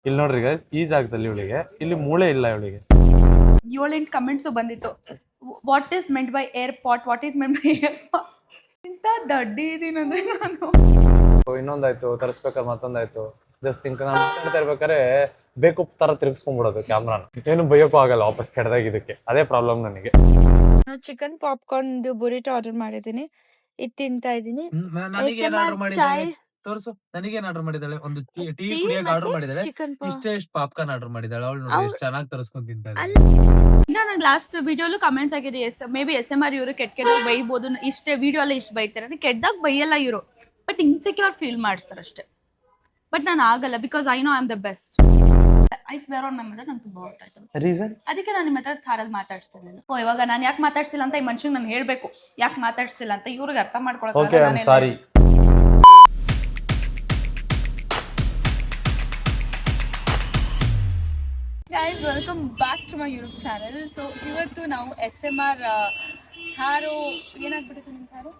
ಇಲ್ಲಿ ನೋಡ್ರಿ ಗೈಸ್, ಈ ಜಾಗದಲ್ಲಿ ಇವಳಿಗೆ ಇಲ್ಲಿ ಮೂಳೆ ಇಲ್ಲ ಇವಳಿಗೆ. 7-8 ಕಮೆಂಟ್ಸು ಬಂದಿತ್ತು. What is meant by airport, what is meant by airport. ಇಂಥ ದಡ್ಡಿ ಇದೀನಂದ್ರೆ ನಾನು. ಇನ್ನೊಂದಾಯ್ತು ತರಿಸ್ಬೇಕಾದ್ರೆ ಮತ್ತೊಂದಾಯ್ತು. ಜಸ್ಟ್ ಥಿಂಕ್ ನಾನು ಮಾತಾಡ್ತಾ ಇರ್ಬೇಕಾದ್ರೆ ಬೇಕು ತರ ತಿರ್ಗಿಸ್ಕೊಂಡ್ಬಿಡೋದು ಕ್ಯಾಮ್ರಾನ. ಏನು ಬೈಯೋಕ್ಕೂ ಆಗಲ್ಲ ವಾಪಸ್ ಕೆಡದಾಗ ಇದಕ್ಕೆ. ಅದೇ ಪ್ರಾಬ್ಲಮ್ ನನಗೆ. ಚಿಕನ್ ಪಾಪ್ಕಾರ್ನ್ ಬುರಿಟೋ ಆರ್ಡರ್ ಮಾಡಿದ್ದೀನಿ, ಇದು ತಿಂತಾ ಇದ್ದೀನಿ. ನನಗೇನ್ ಆರ್ಡರ್ ಮಾಡಿದ್ದಾಳೆ ತೋರ್ಸು. ನನಗೇನ್ ಆರ್ಡರ್ ಮಾಡಿದ್ದಾಳೆ? ಒಂದು ಟೀ ಕುಡಿಯಕ್ಕೆ ಆರ್ಡರ್ ಮಾಡಿದ್ದಾಳೆ. ಇಷ್ಟು ಪಾಪ್ಕಾರ್ನ್ ಆರ್ಡರ್ ಮಾಡಿದ್ದಾಳೆ. ಅವಳು ನೋಡಿ ಎಷ್ಟು ಚೆನ್ನಾಗಿ ತರಿಸ್ಕೊಂಡ್ ತಿಂತಾಳೆ. ಇಲ್ಲ, ನಂಗೆ ಲಾಸ್ಟ್ ವಿಡಿಯೋಲು ಕಮೆಂಟ್ಸ್ ಆಗಿದೆ, ಮೇ ಬಿ SMR ಇವರು ಕೆಟ್ಟದಾಗ ಬೈಬೋದು, ಇಷ್ಟೇ ವಿಡಿಯೋ ಎಲ್ಲ ಇಷ್ಟು ಬೈತಾರೆ. ಕೆಟ್ಟದಾಗ ಬೈಯಲ್ಲ ಇವರು, ಬಟ್ ಇನ್ಸೆಕ್ಯೂರ್ ಫೀಲ್ ಮಾಡಿಸ್ತಾರೆ ಅಷ್ಟೇ. ಬಟ್ ನಾನು ಆಗಲ್ಲ, because I know I am the best. I swear on my mother, ನಂಗೆ ತುಂಬ ಹೊರ್ಟ್ ಆಯ್ತು. ರೀಸನ್ ಅದಕ್ಕೆ ನಾನು ನಿಮ್ಮ ಹತ್ರ ಥಾರಲ್ಲಿ ಮಾತಾಡ್ತಿರ್ಲಿಲ್ಲ. ಇವಾಗ ನಾನು ಯಾಕೆ ಮಾತಾಡ್ತಿಲ್ಲ ಅಂತ ಈ ಮನುಷ್ಯಂಗೆ ನಾನು ಹೇಳಬೇಕು, ಯಾಕೆ ಮಾತಾಡ್ತಿಲ್ಲ ಅಂತ. ಇವ್ರಿಗೆ ಅರ್ಥ okay, I am sorry. Guys, welcome back to my YouTube channel. So ಇವತ್ತು ನಾವು SMR ಹಾರೋ ಏನಾಗ್ಬಿಟ್ಟಿತ್ತು ನಿಮ್ಮ ಹಾರೋ?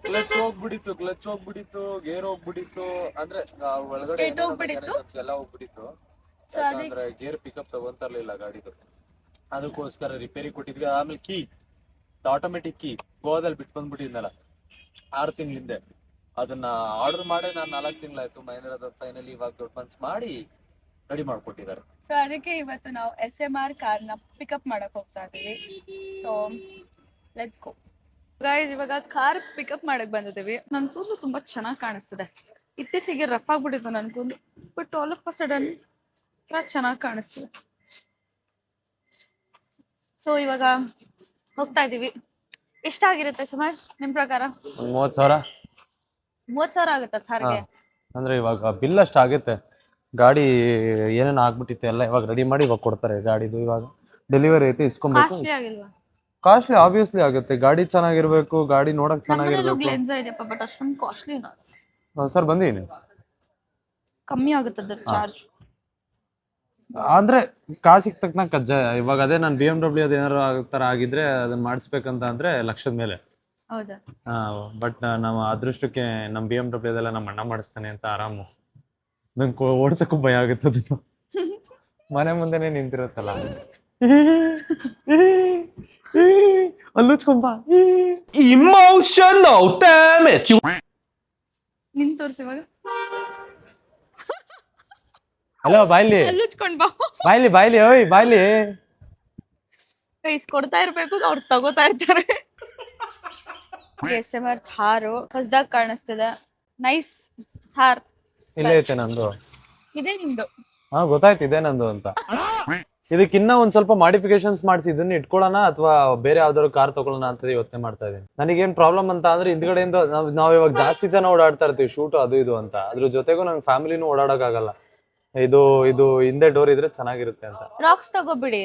ಕ್ಲಚ್ ಹೋಗ್ಬಿಟ್ಟಿತ್ತು, ಗೇರ್ ಹೋಗ್ಬಿಟ್ಟಿತ್ತು, ಅಂದ್ರೆ ಒಳಗಡೆ ಎಲ್ಲ ಹೋಗ್ಬಿಟ್ಟಿತ್ತು. ಯಾಕಂದ್ರೆ ಗೇರ್ ಪಿಕಪ್ ತಗೊಂತರ್ಲಿಲ್ಲ ಗಾಡಿದು, ಅದಕ್ಕೋಸ್ಕರ ರಿಪೇರಿ ಕೊಟ್ಟಿದ್ವಿ. ಆಮೇಲೆ ಕೀ, ಆಟೋಮೆಟಿಕ್ ಕೀ ಗೋವಾದಲ್ಲಿ ಬಿಟ್ಟು ಬಂದ್ಬಿಟ್ಟಿದ್ನಲ್ಲ 6 ತಿಂಗಳಿಂದ. ಅದನ್ನ ಆರ್ಡರ್ ಮಾಡಿ ನಾನು 4 ತಿಂಗಳಾಯ್ತು. ಮೈನರ್ ಅದ ಫೈನಲಿ ಇವಾಗ ದೊಡ್ಡ ಮನ್ಸ್ ಮಾಡಿ ರೆಡಿ ಮಾಡ್ಕೊಟ್ಟಿದ್ದಾರೆ. ಸೊ ಅದಕ್ಕೆ ಇವತ್ತು ನಾವು SMR ಕಾರ್ನ ಪಿಕಪ್ ಮಾಡಕ್ ಹೋಗ್ತಾ ಇದೀವಿ. So let's go guys. ಇವಾಗ ಕಾರ್ ಪಿಕಪ್ ಮಾಡಕ್ ಬಂದಿದ್ದೀವಿ. ನನ್ನ ಕೂದಲು ತುಂಬಾ ಚೆನ್ನಾಗಿ ಕಾಣಿಸ್ತಿದೆ. ಇತ್ತೀಚೆಗೆ ರಫ್ ಆಗ್ಬಿಟ್ಟಿತ್ತು ನನ್ನ ಕೂದಲು, but all of a sudden ಚೆನ್ನಾಗಿ ಕಾಣಿಸ್ತಿದೆ. ಸೊ ಇವಾಗ ಹೋಗ್ತಾ ಇದೀವಿ. ಎಷ್ಟಾಗಿರುತ್ತೆ ಸುಮಾರು ನಿಮ್ ಪ್ರಕಾರ? 30,000 ಆಗುತ್ತೆ ಥಾರ್ಗೆ. ಅಂದ್ರೆ ಇವಾಗ ಬಿಲ್ ಅಷ್ಟು ಆಗುತ್ತೆ. ಗಾಡಿ ಏನೇನು ಆಗ್ಬಿಟ್ಟಿತ್ತು ಎಲ್ಲ ಇವಾಗ ರೆಡಿ ಮಾಡಿ ಇವಾಗ ಕೊಡ್ತಾರೆ. ಗಾಡಿದು ಇವಾಗ ಡೆಲಿವರಿ ಐತೆ, ಇಸ್ಕೊಬೇಕು. ಕಾಸ್ಟ್ಲಿ ಆಗಿಲ್ವಾ? ಕಾಸ್ಟ್ಲಿ ಆಬ್ವಿಯಸ್ಲಿ ಆಗುತ್ತೆ. ಗಾಡಿ ಚೆನ್ನಾಗಿರ್ಬೇಕು, ಗಾಡಿ ನೋಡಕ್ ಚೆನ್ನಾಗಿರ್ಬೇಕು. ಗ್ಲೆನ್ಸ್ ಇದೆಯಪ್ಪ, ಬಟ್ ಅಷ್ಟೊಂದು ಕಾಸ್ಟ್ಲಿ ಸರ್ ಬಂದೀನಿ, ಕಮ್ಮಿ ಆಗುತ್ತೆ ಅದ್ರ ಚಾರ್ಜ್. ಅಂದ್ರೆ ಕಾಸಿಗೆ ತಕ್ಕನಂಗೆ ಕಜ್ಜ. ಇವಾಗ ಅದೇ ನಾನು BMW ಅದು ಏನಾರು ತರ ಆಗಿದ್ರೆ ಅದನ್ನ ಮಾಡಿಸ್ಬೇಕಂತ ಅಂದ್ರೆ ಲಕ್ಷದ ಮೇಲೆ. ಹೌದಾ? ಬಟ್ ನಮ್ಮ ಅದೃಷ್ಟಕ್ಕೆ ನಮ್ಮ BMW ಅದೆಲ್ಲ ನಮ್ಮ ಅಣ್ಣ ಮಾಡಿಸ್ತಾನೆ ಅಂತ ಆರಾಮು. ನಂಗೆ ಓಡ್ಸಕ್ಕೂ ಭಯ ಆಗುತ್ತೆ ಅದನ್ನು. ಮನೆ ಮುಂದೆನೆ ನಿಂತಿರುತ್ತಲ್ಲ, ಅಲ್ಲುಚ್ಕೊಂಬ ಇಮೋಷನಲ್ ಡ್ಯಾಮೇಜ್. ನಿನ್ ತೋರ್ಸಿ ಇವಾಗ. ಹಲೋ ಬಾಯ್ಲಿ, ಅಲ್ಲುಚ್ಕೊಂಡ್ ಬಾ. ಬಾಯ್ಲಿ ಓಯ್ ಬಾಯ್ಲಿ. ಕೊಡ್ತಾ ಇರ್ಬೇಕು, ಅವ್ರು ತಗೋತಾ ಇರ್ತಾರೆ. SMR ಥಾರು ಹೊಸದಾಗ ಕಾಣಿಸ್ತದೆ. ನೈಸ್ ಥಾರ್. ಇಲ್ಲೇ ಐತೆ ನಂದು. ಇದೇ ನಿಮ್ದು? ಗೊತ್ತಾಯ್ತು, ಇದೆ ನಂದು ಅಂತ. ಇದಕ್ಕಿನ್ನ ಒಂದ್ ಸ್ವಲ್ಪ ಮಾಡಿಫಿಕೇಶನ್ಸ್ ಮಾಡಿಸಿ ಇದನ್ನ ಇಟ್ಕೊಳ್ಳೋಣ ಅಥವಾ ಬೇರೆ ಯಾವ್ದಾದ್ರು ಕಾರ್ ತಗೊಳ್ಳೋಣ ಅಂತ ಯೋಚನೆ ಮಾಡ್ತಾ ಇದೀನಿ. ನನಗೇನ್ ಪ್ರಾಬ್ಲಮ್ ಅಂತ ಅಂದ್ರೆ ಹಿಂದ್ಗಡೆಯಿಂದ ನಾವ್ ಇವಾಗ ಜಾಸ್ತಿ ಜನ ಓಡಾಡ್ತಾ ಇರ್ತೀವಿ, ಶೂಟ್ ಅದು ಇದು ಅಂತ. ಅದ್ರ ಜೊತೆಗೂ ನನ್ ಫ್ಯಾಮಿಲಿನೂ ಓಡಾಡಕ್ ಆಗಲ್ಲ. ಇದು ಹಿಂದೆ ಡೋರ್ ಇದ್ರೆ ಚೆನ್ನಾಗಿರುತ್ತೆ ಅಂತ. ರಾಕ್ಸ್ ತಗೋಬಿಡಿ.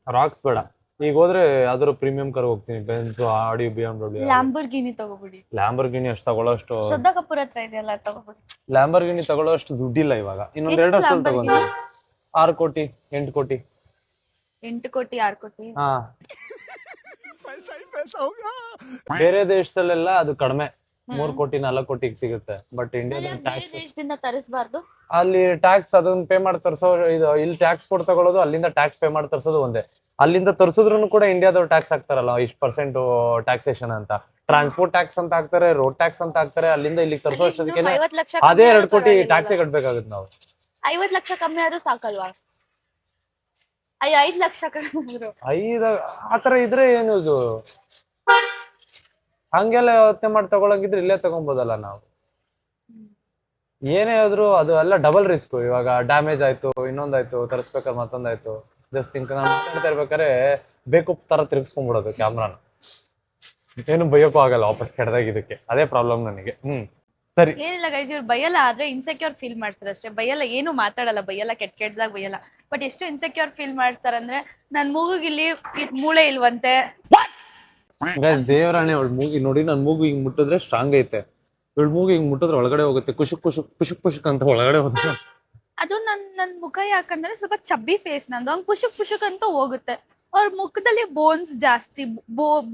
ರಾಕ್ಸ್ ಬೇಡ, ಈಗ ಹೋದ್ರೆ ಯಾವ್ದಾದ್ರು ಪ್ರೀಮಿಯಂ ಕಾರ್ ಹೋಗ್ತೀನಿ. ಬೆನ್ಸ್, ಆಡಿ, BMW. ಲ್ಯಾಂಬೋರ್ಗಿನಿ ತಗೋಬಿಡಿ. ಲ್ಯಾಂಬೋರ್ಗಿನಿ ಅಷ್ಟು ತಗೊಳ್ಳೋಷ್ಟು, ಶ್ರದ್ಧಾ ಕಪೂರ್ ಹತ್ರ ಇದೆಯಲ್ಲ, ತಗೋಬಿಡಿ. ಲ್ಯಾಂಬೋರ್ಗಿನಿ ತಗೊಳ್ಳೋಷ್ಟು ದುಡ್ಡಿಲ್ಲ ಇವಾಗ. ಇನ್ನೊಂದ್ 2 ವರ್ಷ ತಗೊಂಡ್ವಿ. 6 ಕೋಟಿ 8 ಕೋಟಿ 8 ಕೋಟಿ 6 ಕೋಟಿ. ಬೇರೆ ದೇಶದಲ್ಲೆಲ್ಲ ಅದು ಕಡಿಮೆ, 3 ಕೋಟಿ 4 ಕೋಟಿಗೆ ಸಿಗುತ್ತೆ. ಬಟ್ ಇಂಡಿಯಾದಲ್ಲಿ ಟ್ಯಾಕ್ಸ್, ದೇಶದಿಂದ ತರಿಸಬಾರ್ದು. ಅಲ್ಲಿ ಟ್ಯಾಕ್ಸ್ ಅದನ್ನ ಪೇ ಮಾಡಿ ತರ್ಸೋ, ಇಲ್ಲಿ ಟ್ಯಾಕ್ಸ್ ಕೊಟ್ಟು ತಗೊಳ್ಳೋದು, ಅಲ್ಲಿಂದ ಟ್ಯಾಕ್ಸ್ ಪೇ ಮಾಡಿ ತರ್ಸೋದು ಒಂದೇ. ಅಲ್ಲಿಂದ ತರ್ಸಿದ್ರು ಕೂಡ ಇಂಡಿಯಾದವ್ರು ಟ್ಯಾಕ್ಸ್ ಹಾಕ್ತಾರಲ್ಲ, ಇಷ್ಟು % ಟ್ಯಾಕ್ಸೇಷನ್ ಅಂತ. ಟ್ರಾನ್ಸ್ಪೋರ್ಟ್ ಟ್ಯಾಕ್ಸ್ ಅಂತ ಹಾಕ್ತಾರೆ, ರೋಡ್ ಟ್ಯಾಕ್ಸ್ ಅಂತ ಹಾಕ್ತಾರೆ. ಅಲ್ಲಿಂದ ಇಲ್ಲಿಗೆ ತರ್ಸೋ ಅಷ್ಟೊತ್ತಿಗೆ ಅದೇ 2 ಕೋಟಿ ಟ್ಯಾಕ್ಸ್ ಕಟ್ಬೇಕಾಗುತ್ತೆ ನಾವು. 50 ಲಕ್ಷ ಕಮ್ಮಿ ಆದ್ರೂ ಸಾಕಲ್ವಾ? 5 ಲಕ್ಷ ಕಮ್ಮಿ ಆತರ ಇದ್ರೆ ಏನು ಯೂಸು? ಹಂಗೆಲ್ಲ ಯೋಚನೆ ಮಾಡಿ ತಗೊಳಂಗಿದ್ರೆ ಇಲ್ಲೇ ತಗೊಬೋದಲ್ಲ ನಾವು. ಏನೇ ಆದ್ರೂ ಅದು ಎಲ್ಲ ಡಬಲ್ ರಿಸ್ಕ್. ಇವಾಗ ಡ್ಯಾಮೇಜ್ ಆಯ್ತು, ಇನ್ನೊಂದಾಯ್ತು, ತರಿಸ್ಬೇಕಾದ್ರೆ ಮತ್ತೊಂದಾಯ್ತು. ಜಸ್ಟ್ ಥಿಂಕ್ ನಾನು ಮಾತಾಡ್ತಾ ಇರ್ಬೇಕಾದ್ರೆ ಬೇಕು ತರ ತಿರ್ಗಿಸ್ಕೊಂಡ್ಬಿಡೋದು ಕ್ಯಾಮ್ರಾನ. ಏನು ಬೈಯೋಕ್ಕೂ ಆಗಲ್ಲ ವಾಪಸ್ ಕೆಡದಾಗ ಇದಕ್ಕೆ. ಅದೇ ಪ್ರಾಬ್ಲಮ್ ನನಗೆ. ಸರಿ, ಏನಿಲ್ಲ ಗೈಸ್, ಇವ್ರು ಬೈಯಲ್ಲ, ಆದ್ರೆ ಇನ್ಸೆಕ್ಯೂರ್ ಫೀಲ್ ಮಾಡ್ತಾರೆ ಅಷ್ಟೇ. ಬೈಯಲ್ಲ, ಏನು ಮಾತಾಡಲ್ಲ, ಬೈಯಲ್ಲ, ಕೆಟ್ಟದಾಗ ಬೈಯಲ್ಲ. ಬಟ್ ಎಷ್ಟು ಇನ್ಸೆಕ್ಯೂರ್ ಫೀಲ್ ಮಾಡ್ತಾರೆ ಅಂದ್ರೆ, ನನ್ ಮೂಗಿಗಿಲ್ಲಿ ಮೂಳೆ ಇಲ್ವಂತೆ. ದೇವರಾಣೆ, ಅವಳ ಮೂಗಿ ನೋಡಿ, ನನ್ ಮೂಗು ಹಿಂಗ್ ಮುಟ್ಟಿದ್ರೆ ಸ್ಟ್ರಾಂಗ್ ಐತೆ. ಇವಳ ಮೂಗು ಹಿಂಗ್ ಮುಟ್ಟಿದ್ರೆ ಒಳಗಡೆ ಹೋಗುತ್ತೆ, ಕುಶುಕ್ ಅಂತ ಒಳಗಡೆ ಹೋಗುತ್ತೆ. ಅದು ನನ್ ಮುಖ ಯಾಕಂದ್ರೆ ಸ್ವಲ್ಪ ಚಬ್ಬಿ ಫೇಸ್ ನಂದು, ಹಂಗ್ ಪುಷುಕ್ ಅಂತ ಹೋಗುತ್ತೆ. ಅವ್ರ ಮುಖದಲ್ಲಿ ಬೋನ್ಸ್ ಜಾಸ್ತಿ,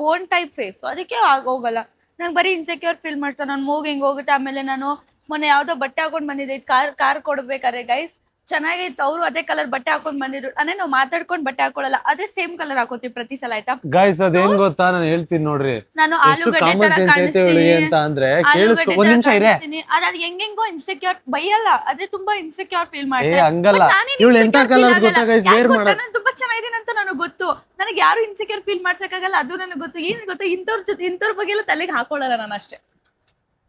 ಬೋನ್ ಟೈಪ್ ಫೇಸ್, ಅದಕ್ಕೆ ಹೋಗಲ್ಲ. ನಂಗೆ ಬರೀ ಇನ್ಸೆಕ್ಯೂರ್ ಫೀಲ್ ಮಾಡ್ತಾರೆ. ನನ್ ಮೂಗ್ ಹಿಂಗ್ ಹೋಗುತ್ತೆ. ಆಮೇಲೆ ನಾನು ಮೊನ್ನೆ ಯಾವ್ದೋ ಬಟ್ಟೆ ಹಾಕೊಂಡ್ ಬಂದಿದ್ದೆ, ಕಾರ್ ಕೊಡ್ಬೇಕಾರೆ ಗೈಸ್, ಚೆನ್ನಾಗಿತ್ತು. ಅವ್ರು ಅದೇ ಕಲರ್ ಬಟ್ಟೆ ಹಾಕೊಂಡ್ ಬಂದಿದ್ರು. ಅಂದ್ರೆ ನಾವು ಮಾತಾಡ್ಕೊಂಡ್ ಬಟ್ಟೆ ಹಾಕೊಳ್ಳಲ್ಲ, ಅದೇ ಸೇಮ್ ಕಲರ್ ಹಾಕೋತೀವಿ ಪ್ರತಿ ಸಲ, ಆಯ್ತಾ? ಗೈಸ್ ಅದೇನ್ ಗೊತ್ತಾ, ನಾನು ಹೇಳ್ತೀನಿ ನೋಡ್ರಿ, ನಾನು ಎಷ್ಟು ಆಲೂಗಡ್ಡೆ ಕಾಮನ್ ತರ ಸೆನ್ಸ್ ಐತೆ ಇವಳಿಗೆ ಅಂತ ಅಂದ್ರೆ ಕೇಳಿಸ್ಕೊ. ಒಂದ್ ನಿಮಿಷ ಇರೇ. ಅದ್ ಹೆಂಗೆಂಗೋ ಇನ್ಸೆಕ್ಯೂರ್ ಬೈಯಲ್ಲ, ಅದೇ ತುಂಬಾ ಇನ್ಸೆಕ್ಯೂರ್ ಫೀಲ್ ಏ ಮಾಡ್ತಾರೆ. ಹಂಗಲ್ಲ, ಇವಳು ಎಂತ ಕಲರ್ಸ್ ಗೊತ್ತಾ ಗೈಸ್ ವೇರ್ ಮಾಡ. ನಾನು ತುಂಬಾ ಚೆನ್ನಾಗಿದ್ದೀನಿ ಅಂತ ನನಗೆ ಗೊತ್ತು. ನನಗೆ ಯಾರು ಇನ್ಸೆಕ್ಯೂರ್ ಫೀಲ್ ಮಾಡ್ಸಕ್ಕಾಗಲ್ಲ, ಅದು ನನಗೆ ಗೊತ್ತು. ಏನ್ ಗೊತ್ತಾ, ಇಂಥವ್ರ ಜೊತೆ ಇಂಥವ್ರ ಬಗ್ಗೆ ಎಲ್ಲ ತಲೆಗೆ ಹಾಕೊಳ್ಳಲ್ಲ ನಾನು ಅಷ್ಟೇ.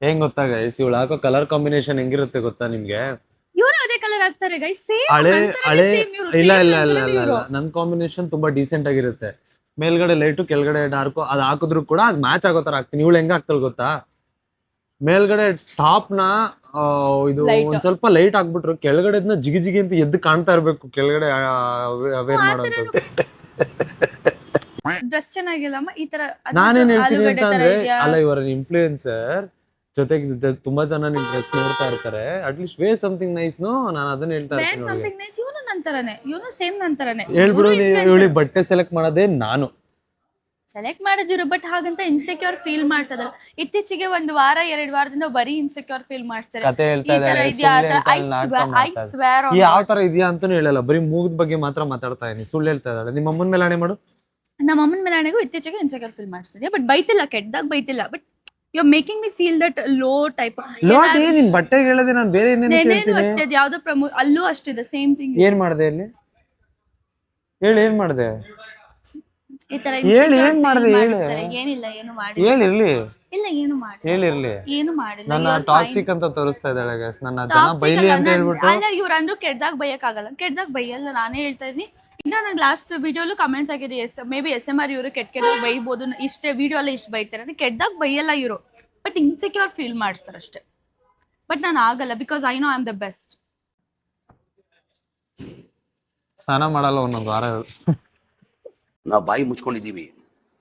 ಹೆಂಗ್ ಗೊತ್ತಾ ಗೈಸ್, ಇವಳು ಹಾಕೋ ಕಲರ್ ಕಾಂಬಿನೇಷನ್ ಹೆಂಗಿರುತ್ತೆ ಗೊತ್ತಾ ನಿಮ್ಗೆ? ಇವರು ಅದೇ ಕಲರ್ ಹಾಕ್ತಾರೆ ಗೈಸ್, ಸೇಮ್. ಹಳೆ ಇಲ್ಲ ಇಲ್ಲ ಇಲ್ಲ ಇಲ್ಲ ಇಲ್ಲ, ನನ್ ಕಾಂಬಿನೇಷನ್ ತುಂಬಾ ಡೀಸೆಂಟ್ ಆಗಿರುತ್ತೆ. ಮೇಲ್ಗಡೆ ಲೈಟು ಕೆಳಗಡೆ ಡಾರ್ಕು, ಅದ್ ಹಾಕಿದ್ರು ಕೂಡ ಅದ್ ಮ್ಯಾಚ್ ಆಗೋ ತರ ಹಾಕ್ತೀನಿ. ಇವಳು ಹೆಂಗ ಹಾಕ್ತಲ್ ಗೊತ್ತಾ, ಮೇಲ್ಗಡೆ ಟಾಪ್ ನ ಇದು ಒಂದ್ ಸ್ವಲ್ಪ ಲೈಟ್ ಹಾಕ್ಬಿಟ್ರು, ಕೆಳಗಡೆ ಜಿಗಿ ಜಿಗಿ ಅಂತ ಎದ್ದು ಕಾಣ್ತಾ ಇರ್ಬೇಕು ಕೆಳಗಡೆ ವೇರ್ ಮಾಡೋದು. ಡ್ರೆಸ್ ಚೆನ್ನಾಗಿಲ್ಲಮ್ಮ ಈ ತರ. ನಾನೇನ್ ಹೇಳ್ತೀನಿ ಅಂತ ಅಂದ್ರೆ, ಅಲ್ಲ ಇವರ ಇನ್ಫ್ಲೂಯೆನ್ಸರ್ ಜೊತೆಗೆ ತುಂಬಾ ಜನ ನಿಮ್ ಡ್ರೆಸ್ ನೋಡ್ತಾ ಇರ್ತಾರೆ, ಅಟ್ಲೀಸ್ಟ್ ವೇ ಸಮಥಿಂಗ್ ನೈಸ್. ನಾನು ಅದನ್ನ ಹೇಳ್ತಾ ಇರ್ತೀನಿ. Something nice. ಇವನು ನಂತರನೇ, ಇವನು ಸೇಮ್ ನಂತರನೇ. ಹೇಳ್ಬಿಡು, ಇವಳಿಗೆ ಬಟ್ಟೆ ಸೆಲೆಕ್ಟ್ ಮಾಡೋದೇ ನಾನು ಸೆಲೆಕ್ಟ್ ಮಾಡಿದಿರು, ಬಟ್ ಹಾಗಂತ ಇನ್ಸೆಕ್ಯೂರ್ ಫೀಲ್ ಮಾಡ್ಸೋದಲ್ಲ. ಇತ್ತೀಚೆಗೆ ಒಂದು ವಾರ 2 ವಾರದಿಂದ ಬರೀ ಇನ್ಸೆಕ್ಯೂರ್ ಫೀಲ್ ಮಾಡ್ತಾರೆ. ಕತೆ ಹೇಳ್ತಾ ಇದ್ದಾರೆ, ಯಾವ ತರ ಇದೆಯಾ ಅಂತಾನು ಹೇಳಲ್ಲ, ಬರೀ ಮೂಗದ ಬಗ್ಗೆ ಮಾತ್ರ ಮಾತಾಡ್ತಾ ಇದೀನಿ. ಸುಳ್ಳು ಹೇಳ್ತಾ ಇದ್ದಾಳೆ. ನಿಮ್ಮ ಅಮ್ಮನ ಮೇಲೆ ಆಣೆ ಮಾಡು. ನಮ್ಮ ಅಮ್ಮನ ಮೇಲೆ ಆಣೆಗೂ ಇತ್ತೀಚೆಗೆ ಇನ್ಸೆಕ್ಯೂರ್ ಫೀಲ್ ಮಾಡ್ತಿದ್ದೆ, ಬಟ್ ಬೈತಿಲ್ಲ, ಕೆಟ್ಟದಾಗ ಬೈತಿಲ್ಲ. But you are making me feel that low type. ನಿನ್ ಬಟ್ಟೆಗೆ ಹೇಳದೆ ನಾನು ಬೇರೆ ಏನೇನು ಅಷ್ಟೇ, ಯಾವ್ದೋ ಅಲ್ಲೂ ಅಷ್ಟಿದೆ ಸೇಮ್ ಥಿಂಗ್. ಏನ್ ಮಾಡ್ದೆ ಇಲ್ಲಿ ಹೇಳಿ, ಏನ್ ಮಾಡ್ದೆ ಈ ತರ ಹೇಳಿ, ಏನ್ ಮಾಡ್ದೆ ಹೇಳಿ. ಏನಿಲ್ಲ, ಏನು ಮಾಡಿ ಹೇಳಿರ್ಲಿ, ಇಲ್ಲ ಏನು ಮಾಡಿ ಹೇಳಿರ್ಲಿ. ಏನು ಮಾಡಿಲ್ಲ. ನನ್ನ ಟಾಕ್ಸಿಕ್ ಅಂತ ತೋರಿಸ್ತಾ ಇದ್ದಾಳೆ ಗೈಸ್, ನನ್ನ ಜನ ಬೈಲಿ ಅಂತ ಹೇಳ್ಬಿಟ್ಟು. ಅಲ್ಲ, ಇವ್ರು ಅಂದ್ರು ಕೆಟ್ಟದಾಗ ಬೈಯಕ್ಕಾಗಲ್ಲ, ಕೆಟ್ಟದಾಗ ಬೈಯಲ್ಲ, ನಾನೇ ಹೇಳ್ತಾ ಇದೀನಿ. ಇನ್ನ ನಂಗೆ ಲಾಸ್ಟ್ ವಿಡಿಯೋಲು ಕಮೆಂಟ್ಸ್ ಆಗಿದೆ, ಮೇ ಬಿ SMR ಇವರು ಕೆಟ್ಟದಾಗ ಬೈಬೋದು, ಇಷ್ಟೇ ವಿಡಿಯೋ ಎಲ್ಲ ಇಷ್ಟು ಬೈತಾರೆ ಅಂದ್ರೆ ಕೆಟ್ಟದಾಗ ಬೈಯಲ್ಲ ಇವರು, ಬಟ್ ಇನ್ಸೆಕ್ಯೂರ್ ಫೀಲ್ ಮಾಡಿಸ್ತಾರೆ ಅಷ್ಟೇ. ಬಟ್ ನಾನು ಆಗಲ್ಲ, because I know I am the best. ಸ್ನಾನ ಮಾಡಲ್ಲ ಒಂದೊಂದು ವಾರ. ನಾವು ಬಾಯಿ ಮುಚ್ಕೊಂಡಿದೀವಿ,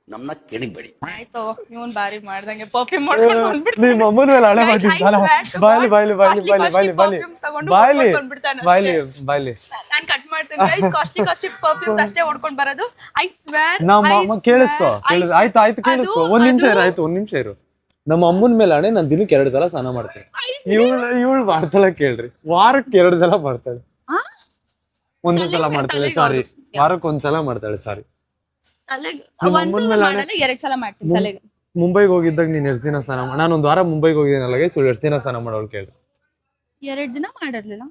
ನಮ್ಮನ್ನ ಕೆಣಗಬೇಡಿ. ಆಯ್ತು, ಇವನ್ ಬಾರಿ ಮಾಡ್ದಂಗೆ ಪರ್ಫ್ಯೂಮ್ ಮಾಡ್ಕೊಂಡು ಬಂದ್ಬಿಟ್ಟು ನಿಮ್ಮ ಅಮ್ಮನ ಮೇಲೆ ಹಳೆ ಮಾಡಿದ್ದಾನ. ಬಾಯ್ಲಿ ಬಾಯ್ಲಿ ಬಾಯ್ಲಿ ಬಾಯ್ಲಿ ಬಾಯ್ಲಿ ಬಾಯ್ಲಿ ಬಾಯ್ಲಿ ಬಾಯ್ಲಿ ಬಾಯ್ಲಿ. ನಾನು ಕಟ್ ಮಾಡ್ತೇನೆ ಗೈಸ್, ಕಾಸ್ಟ್ಲಿ ಪರ್ಫ್ಯೂಮ್ಸ್ ಅಷ್ಟೇ ಹೊಡ್ಕೊಂಡು ಬರೋದು. I square. ನಮ್ಮ ಕೇಳಿಸ್ಕೊ, ಆಯ್ತು ಆಯ್ತು ಕೇಳಿಸ್ಕೊ, ಒಂದ್ ನಿಮಿಷ ಇರು, ಆಯ್ತು ಒಂದ್ ನಿಮಿಷ ಇರು. ನಮ್ಮ ಅಮ್ಮನ ಮೇಲೆ ಹಣೆ, ನಾನು ದಿನಕ್ಕೆ 2 ಸಲ ಸ್ನಾನ ಮಾಡ್ತೇನೆ. ಇವಳು ಮಾಡ್ತಾಳೆ ಕೇಳ್ರಿ, ವಾರಕ್ಕೆ 2 ಸಲ ಮಾಡ್ತಾಳೆ. ಒಂದೇ ಸಲ ಮಾಡ್ತಾಳೆ, ಸಾರಿ, ವಾರಕ್ಕೆ 1 ಸಲ ಮಾಡ್ತಾಳೆ, ಸಾರಿ. ಮುಂಬೈಗೆ ಹೋಗಿದ್ದಾಗ ನೀನ್ ಎಷ್ಟು ದಿನ ಸ್ನಾನ ನಾನು 1 ವಾರ ಮುಂಬೈಗೆ ಹೋಗಿದ್ದೀನಲ್ಲ ಗೈಸ್, ಎಷ್ಟು ದಿನ ಸ್ನಾನ ಮಾಡೋಳು ಕೇಳಿ. 2 ದಿನ ಮಾಡಿರ್ಲಿಲ್ಲ,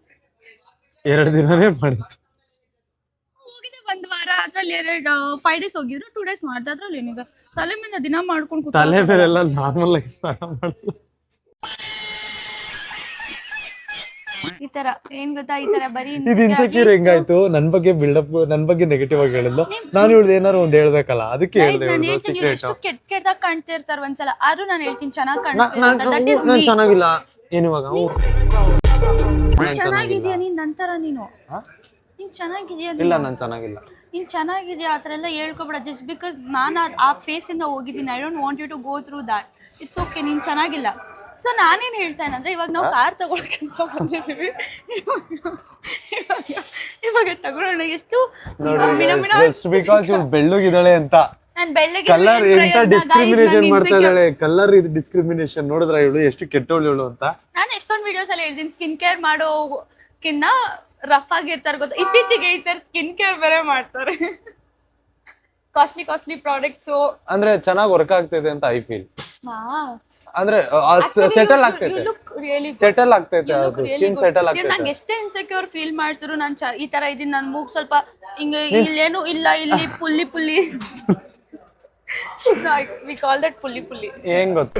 2 ದಿನನೇ ಮಾಡಿತ್ತು. ಹೋಗಿದ್ದೆ 1 ವಾರ, ಅದ್ರಲ್ಲಿ 5 ಡೇಸ್ ಹೋಗಿದ್ರು, 2 ಡೇಸ್ ಮಾಡ್ದೆ. ಅದ್ರಲ್ಲಿ ಏನಿದೆ, ತಲೆ ಮೇಲೆ ದಿನ ಮಾಡ್ಕೊಂಡು ತಲೆ ಬೇರೆಲ್ಲ ನಾರ್ಮಲ್ ಆಗಿ ಸ್ನಾನ ಮಾಡಲ್ಲ. ಈ ತರ ಏನ್ ಗೊತ್ತಾ, ಈ ತರ ಬರೀ ಇದು ಇನ್ಸೆಕ್ಯೂರ್ ಹೆಂಗಾಯ್ತು, ನನ್ ಬಗ್ಗೆ ಬಿಲ್ಡಪ್, ನನ್ ಬಗ್ಗೆ ನೆಗೆಟಿವ್ ಆಗಿ ಹೇಳಿದ್ಲು. ನಾನು ಹೇಳ್ದೆ ಏನಾರು ಒಂದ್ ಹೇಳ್ಬೇಕಲ್ಲ, ಅದಕ್ಕೆ ಹೇಳ್ದೆ ಸೀಕ್ರೆಟ್. ಕೆಟ್ಟದಾಗ ಕಾಣ್ತಿರ್ತಾರ ಒಂದ್ಸಲ, ಆದ್ರೂ ನಾನು ಹೇಳ್ತೀನಿ ಚೆನ್ನಾಗಿ ಕಾಣ್ತಿರ್ತಾರೆ. ನಾನ್ ಚೆನ್ನಾಗಿಲ್ಲ ಏನು ಇವಾಗ ಚೆನ್ನಾಗಿದ್ಯಾ ನೀನ್ ನಂತರ, ನೀನು ಚೆನ್ನಾಗಿದ್ಯಾ? ಇಲ್ಲ, ನಾನ್ ಚೆನ್ನಾಗಿಲ್ಲ. ನೀನ್ ಚೆನ್ನಾಗಿದ್ಯಾ ಆತರ ಎಲ್ಲ ಹೇಳ್ಕೊಬೇಡ. ಜಸ್ಟ್ ಬಿಕಾಸ್ ನಾನು ಆ ಫೇಸ್ ಇಂದ ಹೋಗಿದ್ದೀನಿ, I don't want you to go through that. It's okay, ನೀನ್ ಚೆನ್ನಾಗಿಲ್ಲ. ಸೊ ನಾನೇನ್ ಹೇಳ್ತಾ ಅಂದ್ರೆ, ಇವಾಗ ನಾವು ಕಾರ್ ತಗೊಳಕಂತ ಬಂದಿದ್ದೀವಿ. ಇವಾಗ ತಗೊಳ್ಳೋಣ. ಎಷ್ಟು ಬಿಕಾಸ್ ಇವ್ಳು ಬೆಳ್ಳಗಿದ್ದಾಳೆ ಅಂತ, ನಾನು ಬೆಳ್ಳಗೆ ಕಲರ್ ಎಂತ ಡಿಸ್ಕ್ರಿಮಿನೇಷನ್ ಮಾಡ್ತಾ ಇದ್ದಾಳೆ. ಕಲರ್ ಇದು ಡಿಸ್ಕ್ರಿಮಿನೇಷನ್ ನೋಡಿದ್ರ ಇವಳು ಎಷ್ಟು ಕೆಟ್ಟವಳು ಇವಳು ಅಂತ. ನಾನು ಎಷ್ಟೊಂದು ವಿಡಿಯೋಸ್ ಅಲ್ಲಿ ಹೇಳ್ತೀನಿ, ಸ್ಕಿನ್ ಕೇರ್ ಮಾಡೋಕಿನ್ನ ರಫ್ ಆಗಿರ್ತಾರೆ ಗೊತ್ತಾ. ಇತ್ತೀಚೆಗೆ ಈ ಸರ್ ಸ್ಕಿನ್ ಕೇರ್ ಬೇರೆ ಮಾಡ್ತಾರೆ, ಕಾಸ್ಟ್ಲಿ ಪ್ರಾಡಕ್ಟ್ಸ್. ಅಂದ್ರೆ ಚೆನ್ನಾಗಿ ವರ್ಕ್ ಆಗ್ತಿದೆ ಅಂತ ಐ ಫೀಲ್. ಅಂದ್ರೆ ಸೆಟಲ್ ಆಗ್ತೈತೆ, ಸೆಟಲ್ ಆಗ್ತೈತೆ, ಸ್ಕಿನ್ ಸೆಟಲ್ ಆಗ್ತೈತೆ. ನಂಗೆ ಎಷ್ಟೇ ಇನ್ಸೆಕ್ಯೂರ್ ಫೀಲ್ ಮಾಡ್ಸಿದ್ರು ನಾನು ಈ ತರ ಇದೀನಿ. ನನ್ ಮೂಗ್ ಸ್ವಲ್ಪ ಹಿಂಗ, ಇಲ್ಲೇನು ಇಲ್ಲ, ಇಲ್ಲಿ pulley we call that pulley. ಏನ್ ಗೊತ್ತ,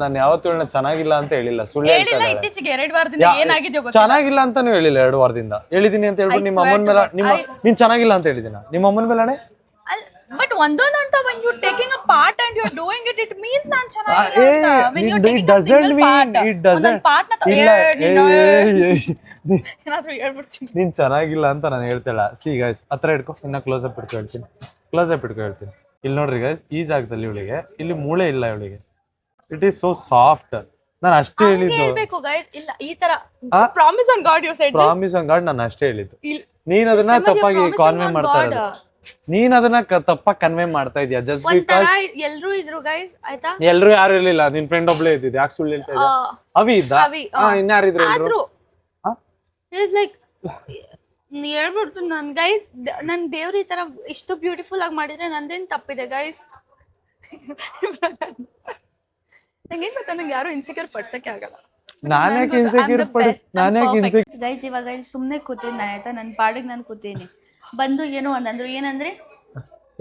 ನಾನು ಯಾವತ್ತೂ ಚೆನ್ನಾಗಿಲ್ಲ ಅಂತ ಹೇಳಿಲ್ಲ, ಸುಳ್ಳು ಹೇಳಿಲ್ಲ. ಇತ್ತೀಚೆಗೆ 2 ವಾರದಿಂದ ಏನಾಗಿದೆಯೋ ಗೊತ್ತಿಲ್ಲ. ಚೆನ್ನಾಗಿಲ್ಲ ಅಂತಾನು ಹೇಳಿಲ್ಲ, 2 ವಾರದಿಂದ ಹೇಳಿದೀನಿ ಅಂತ ಹೇಳ್ಬಿಟ್ಟು ನಿಮ್ಮ ಅಮ್ಮನ ಮೇಲೆ ನೀನ್ ಚೆನ್ನಾಗಿಲ್ಲ ಅಂತ ಹೇಳಿದಿನ ನಿಮ್ಮ ಅಮ್ಮನ ಮೇಲೆ. ಬಟ್ ಒಂದೊಂದು ಅಂತ when you taking a part and you're doing it, it means ನಾನು ಚೆನ್ನಾಗಿಲ್ಲ ಅಂತ. When you're taking a single part, ಒಂದೊಂದು part ನ ನೀನ್ ಚೆನ್ನಾಗಿಲ್ಲ ಅಂತ ನಾನು ಹೇಳ್ತೇಳ. ಸಿ ಗೈಸ್, ಹತ್ರ ಇಟ್ಕೊ, ಇನ್ನ ಕ್ಲೋಸ್ ಅಪ್ ಇಟ್ಕೊ ಹೇಳ್ತೀನಿ, ಕ್ಲೋಸ್ ಅಪ್ ಇಟ್ಕೊ ಹೇಳ್ತೀನಿ. ಇಲ್ಲಿ ನೋಡ್ರಿ ಗೈಸ್, ಈ ಜಾಗದಲ್ಲಿ ಇವಳಿಗೆ ಇಲ್ಲಿ ಮೂಳೆ ಇಲ್ಲ, ಇವಳಿಗೆ ಇಟ್ ಈಸ್ ಸೋ ಸಾಫ್ಟ್. ನಾನು ಅಷ್ಟೇ ಹೇಳಿದ್ದು. ಹೇಳ್ಬೇಕು ಗೈಸ್, ಇಲ್ಲ ಈ ತರ promise on God you said this. Promise on God ನಾನು ಅಷ್ಟೇ ಹೇಳಿದ್ದು. ನೀನ್ ಅದನ್ನ ತಪ್ಪಾಗಿ ಕಾನ್ವೆ ಮಾಡ್ತಾ ಇರೋದು. ನೀನ್ ಅದನ್ನ ತಪ್ಪಾಗಿ ಕನ್ವೆ ಮಾಡ್ತಾ ಇದೀಯ. ಜಸ್ಟ್ ಬಿಕಾಸ್ ಎಲ್ರು ಇದ್ರು ಗೈಸ್, ಆಯ್ತಾ? ಎಲ್ರು ಯಾರು ಇರ್ಲಿಲ್ಲ, ನಿನ್ ಫ್ರೆಂಡ್ ಒಬ್ಳೆ ಇದ್ದಿದ್ದು. ಯಾಕೆ ಸುಳ್ಳು ಹೇಳ್ತಾ ಇದ್ದೆ? ಅವಿ ಇದ್ದ, ಇನ್ಯಾರಿದ್ರು? ಇಸ್ ಲೈಕ್ ಹೇಳ್ಬಿಡ್ತು ನನ್ ಗೈಸ್, ನನ್ ದೇವ್ರ ಈ ತರ ಇಷ್ಟು ಬ್ಯೂಟಿಫುಲ್ ಆಗಿ ಮಾಡಿದ್ರೆ ನಂದೇನ್ ತಪ್ಪಿದೆ ಗೈಸ್? ನಂಗೇನ್ ಗೊತ್ತಾ, ನಂಗೆ ಯಾರು ಇನ್ಸೆಕ್ಯೂರ್ ಪಡ್ಸಕ್ಕೆ ಆಗಲ್ಲ. ಗೈಸ್ ಇವಾಗ ಇಲ್ಲಿ ಸುಮ್ನೆ ಕೂತೀನಿ ಆಯ್ತಾ, ನನ್ ಪಾಡಿಗೆ ನಾನು ಕೂತೀನಿ, ಬಂದು ಏನೋ ಅಂದ್ರು. ಏನಂದ್ರೆ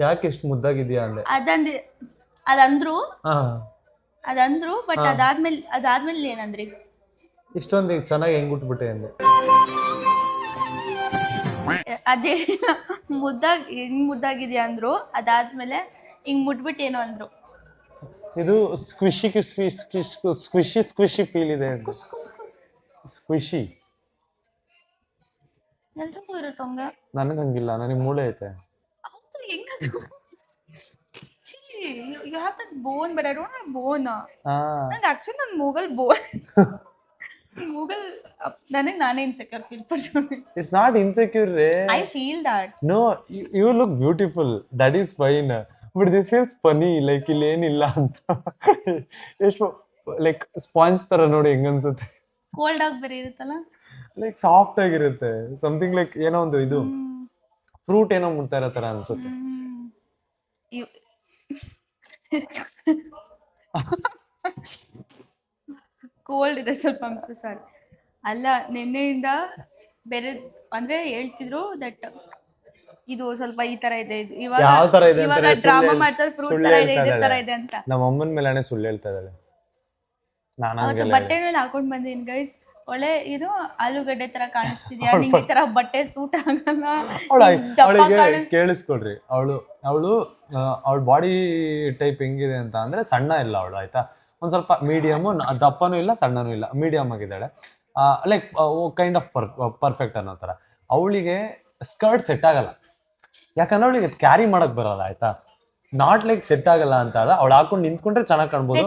ಯಾಕೆ ಇಷ್ಟು ಮುದ್ದಾಗಿದ್ಯಾ ಅಂದೆ. ಅದಂದ್ರು ಬಟ್ ಅದಾದ್ಮೇಲೆ ಏನಂದ್ರಿ? ಇಷ್ಟೊಂದು ಚೆನ್ನಾಗಿ ಹೆಂಗ್ ಉಟ್ಬಿಟ್ಟೆ ಅಂದೆ. ಅದೇ ಹೆಂಗ್ ಮುದ್ದಾಗಿದ್ಯಾ ಅಂದ್ರು, ಅದಾದ್ಮೇಲೆ ಹಿಂಗ್ ಮುಟ್ಬಿಟ್ಟು ಏನೋ ಅಂದ್ರು. ಇದು ಸ್ಕ್ವಿಶಿ ಸ್ಕ್ವಿಶಿ ಫೀಲ್ ಇದೆ. ಸ್ಕ್ವಿಶಿ ಎಲ್ರಿಗೂ ಇರುತ್ತೆ ಹಂಗ. ನನಗೆ ಹಂಗಿಲ್ಲ, ನನಗೆ ಮೂಳೆ ಐತೆ. ಹೌದು, ಹೆಂಗದು? You have that bone but I don't have bone. ನಂಗೆ ಆಕ್ಚುಲಿ ನನ್ನ ಮೂಗಲ್ ನನಗೆ ನಾನೇ ಇನ್ಸೆಕ್ಯೂರ್ ಫೀಲ್ ಪಡ್ತೀನಿ. ಇಟ್ಸ್ ನಾಟ್ ಇನ್ಸೆಕ್ಯೂರ್ ರೇ. I feel that. No, you look beautiful, that is fine, but this feels funny. Like ಇಲ್ಲಿ ಏನಿಲ್ಲ ಅಂತ. ಎಷ್ಟು ಲೈಕ್ ಸ್ಪಾಂಜ್ ತರ ನೋಡಿ ಹೆಂಗ ಅನ್ಸುತ್ತೆ. ಕೋಲ್ಡ್ ಆಗಿ ಬೇರೆ ಇರುತ್ತಲ್ಲ, ಲೈಕ್ ಸಾಫ್ಟ್ ಆಗಿರುತ್ತೆ. ಸಮಥಿಂಗ್ ಲೈಕ್ ಏನೋ ಒಂದು ಇದು ಫ್ರೂಟ್ ಏನೋ ಮುಟ್ತಾ ಇರೋ ತರ ಅನ್ಸುತ್ತೆ. ಕೋಲ್ಡ್ ಇದೆ ಸ್ವಲ್ಪ. ಸಾರಿ ಅಲ್ಲ, ನಿನ್ನೆಯಿಂದ ಬೇರೆ ಅಂದ್ರೆ ಹೇಳ್ತಿದ್ರು ದಟ್ ಇದು ಸ್ವಲ್ಪ ಈ ತರ ಇದೆ, ಯಾವ ತರ ಇದೆ ಇವಾಗ ಡ್ರಾಮಾ ಮಾಡ್ತಾರೆ, ಫ್ರೂಟ್ ತರ ಇದೆ, ಇದ್ರ ತರ ಇದೆ ಅಂತ. ನಮ್ಮ ಅಮ್ಮನ ಮೇಲೆನೆ ಸುಳ್ಳು ಹೇಳ್ತಾ ಇದ್ದಾಳೆ. ಅವತ್ತು ಬಟ್ಟೆನಲ್ಲಿ ಹಾಕೊಂಡ್ ಬಂದೀನಿ ಗೈಸ್, ಒಳ್ಳೆ ಇದು ಆಲೂಗಡ್ಡೆ ತರ ಕಾಣಿಸ್ತಿದ್ಯಾ, ನಿಂಗೆ ಈ ತರ ಬಟ್ಟೆ ಸೂಟ್ ಆಗಲ್ಲ. ಅವಳಿಗೆ ಕೇಳಿಸ್ಕೊಡ್ರಿ, ಅವಳ ಬಾಡಿ ಟೈಪ್ ಹೆಂಗಿದೆ ಅಂತ ಅಂದ್ರೆ ಸಣ್ಣ ಇಲ್ಲ ಅವಳು, ಆಯ್ತಾ, ಒಂದ್ ಸ್ವಲ್ಪ ಮೀಡಿಯಮ್, ದಪ್ಪನೂ ಇಲ್ಲ ಸಣ್ಣನೂ ಇಲ್ಲ, ಮೀಡಿಯಮ್ ಆಗಿದ್ದಾಳೆ. ಲೈಕ್ ಕೈಂಡ್ ಆಫ್ ಪರ್ಫೆಕ್ಟ್ ಅನ್ನೋ ತರ. ಅವಳಿಗೆ ಸ್ಕರ್ಟ್ ಸೆಟ್ ಆಗಲ್ಲ, ಯಾಕಂದ್ರೆ ಅವಳಿಗೆ ಕ್ಯಾರಿ ಮಾಡಕ್ ಬರಲ್ಲ, ಆಯ್ತಾ. ನಾಟ್ ಲೈಕ್ ಸೆಟ್ ಆಗಲ್ಲ ಅಂತ ಅಲ್ಲ, ಅವಳು ಹಾಕೊಂಡು ನಿಂತ್ಕೊಂಡ್ರೆ ಚೆನ್ನಾಗಿ ಕಾಣ್ಬೋದು.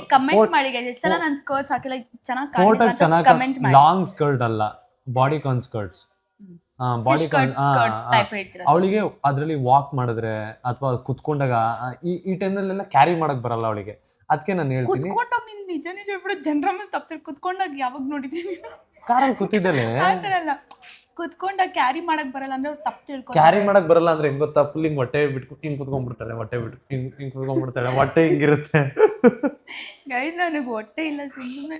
ಫೋಟೋ ಚೆನ್ನಾಗಿ, ಲಾಂಗ್ ಸ್ಕರ್ಟ್ ಅಲ್ಲ, ಬಾಡಿ ಕಾನ್ ಸ್ಕರ್ಟ್ಸ್, ಬಾಡಿ ಕಾನ್. ಅವಳಿಗೆ ಅದ್ರಲ್ಲಿ ವಾಕ್ ಮಾಡಿದ್ರೆ ಅಥವಾ ಕುತ್ಕೊಂಡಾಗ ಈ ಟೈಮ್ನಲ್ಲೆಲ್ಲ ಕ್ಯಾರಿ ಮಾಡಕ್ ಬರಲ್ಲ ಅವಳಿಗೆ. ಅದಕ್ಕೆ ನಾನು ಹೇಳ್ತೀನಿ, ನಿಜ ಹೇಳ್ಬಿಡು, ಜನರ ಮೇಲೆ ತಪ್ಪು ಕುತ್ಕೊಂಡಾಗ ಯಾವಾಗ ನೋಡಿದೀನಿ ಕಾರಲ್ಲಿ ಕೂತಿದ್ದೇನೆ. ಕುತ್ಕೊಂಡಾಗ ಕ್ಯಾರಿ ಮಾಡಕ್ ಬರಲ್ಲ ಅಂದ್ರೆ ತಪ್ಪು ತಿಳ್ಕೊ. ಕ್ಯಾರಿ ಮಾಡಕ್ ಬರಲ್ಲ ಅಂದ್ರೆ ಹೆಂಗ್ ಗೊತ್ತಾ, ಫುಲ್ ಹಿಂಗ್ ಹೊಟ್ಟೆ ಬಿಟ್ಟು ಹಿಂಗ್ ಕುತ್ಕೊಂಡ್ಬಿಡ್ತಾಳೆ, ಹೊಟ್ಟೆ ಬಿಟ್ಟು ಹಿಂಗ್ ಕುತ್ಕೊಂಡ್ಬಿಡ್ತಾಳೆ, ಹೊಟ್ಟೆ ಹಿಂಗಿರುತ್ತೆ. ಗೈಸ್ ನನಗೆ ಹೊಟ್ಟೆ ಇಲ್ಲ, ಸುಮ್ಮನೆ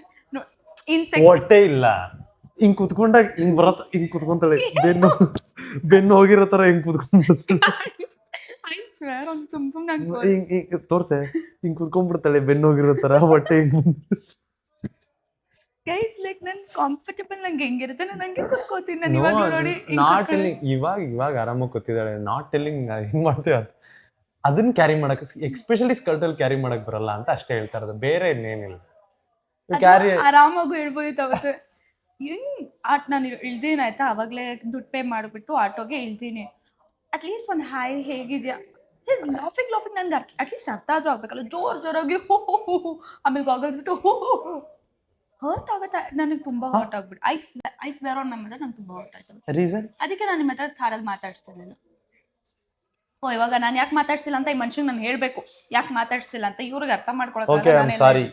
ಹೊಟ್ಟೆ ಇಲ್ಲ, ಹಿಂಗ್ ಕುತ್ಕೊಂಡಾಗ ಹಿಂಗ್ ಬರತ್ತ, ಹಿಂಗ್ ಕುತ್ಕೊಂತಾಳೆ, ಬೆನ್ನು ಹೋಗಿರೋ ತರ ಹಿಂಗ್ ಕುತ್ಕೊಂಡ್ಬಿಡ್ತಾಳೆ. ಹಿಂಗ್ ತೋರ್ಸೆ, ಹಿಂಗ್ ಕುತ್ಕೊಂಡ್ಬಿಡ್ತಾಳೆ, ಬೆನ್ನು ಹೋಗಿರೋ ತರ, ಹೊಟ್ಟೆ ಹಿಂಗ್. ಗೈಸ್ ಲೈಕ್ ನನ್ ಕಂಫರ್ಟಬಲ್ ನಂಗೆ ಹೆಂಗಿರುತ್ತೆ ನಂಗೆ ಕೂತ್ಕೋತೀನಿ ನಾನು. ಇವಾಗ ನೋಡಿ, ನಾಟ್ ಟೆಲ್ಲಿಂಗ್, ಇವಾಗ ಆರಾಮಾಗಿ ಕೂತಿದ್ದಾಳೆ. ನಾಟ್ ಟೆಲ್ಲಿಂಗ್ ಹಿಂಗ್ ಮಾಡ್ತೀವಿ ಅಂತ, ಅದನ್ನ ಕ್ಯಾರಿ ಮಾಡಕ್, ಎಕ್ಸ್ಪೆಷಲಿ ಸ್ಕರ್ಟ್ ಅಲ್ಲಿ ಕ್ಯಾರಿ ಮಾಡಕ್ ಬರಲ್ಲ ಅಂತ ಅಷ್ಟೇ ಹೇಳ್ತಾ ಇರೋದು, ಬೇರೆ ಇನ್ನೇನಿಲ್ಲ. ಕ್ಯಾರಿ ಆರಾಮಾಗೂ ಹೇಳ್ಬೋದಿತ್ತು. ಅವತ್ತು ನಾನು ಇಳ್ದೀನಿ ಆಯ್ತಾ, ಅವಾಗ್ಲೇ ದುಡ್ಡು ಪೇ ಮಾಡಿಬಿಟ್ಟು ಆಟೋಗೆ ಇಳ್ದೀನಿ. ಅಟ್ಲೀಸ್ಟ್ ಒಂದು ಹಾಯ್ ಹೇಗಿದ್ಯಾ, ಹಿಸ್ ಲಾಫಿಂಗ್ ನನ್ಗೆ ಅಟ್ಲೀಸ್ಟ್ ಅರ್ಥ ಆದ್ರೂ ಆಗ್ಬೇಕಲ್ಲ. ಜೋರಾಗಿ ಆಮೇಲೆ ಗಾಗಲ್ಸ್ ಬಿಟ್ಟು ಹರ್ಟ್ ಆಗುತ್ತೆ ನನಗೆ, ತುಂಬಾ ಹರ್ಟ್ ಆಗ್ಬಿಟ್ಟು. I swear on my mother, ನಂಗೆ ತುಂಬಾ ಹರ್ಟ್ ಆಯ್ತು. ರೀಸನ್ ಅದಕ್ಕೆ ನಾನು ನಿಮ್ಮ ಹತ್ರ ಥಾರಲ್ಲಿ ಮಾತಾಡ್ತಿರ್ಲಿಲ್ಲ. ಇವಾಗ ನಾನು ಯಾಕೆ ಮಾತಾಡ್ತಿಲ್ಲ ಅಂತ ಈ ಮನುಷ್ಯಂಗೆ ನಾನು ಹೇಳ್ಬೇಕು, ಯಾಕೆ ಮಾತಾಡ್ತಿಲ್ಲ ಅಂತ. ಇವ್ರಿಗೆ ಅರ್ಥ ಮಾಡ್ಕೊಳಕ್ಕೆ.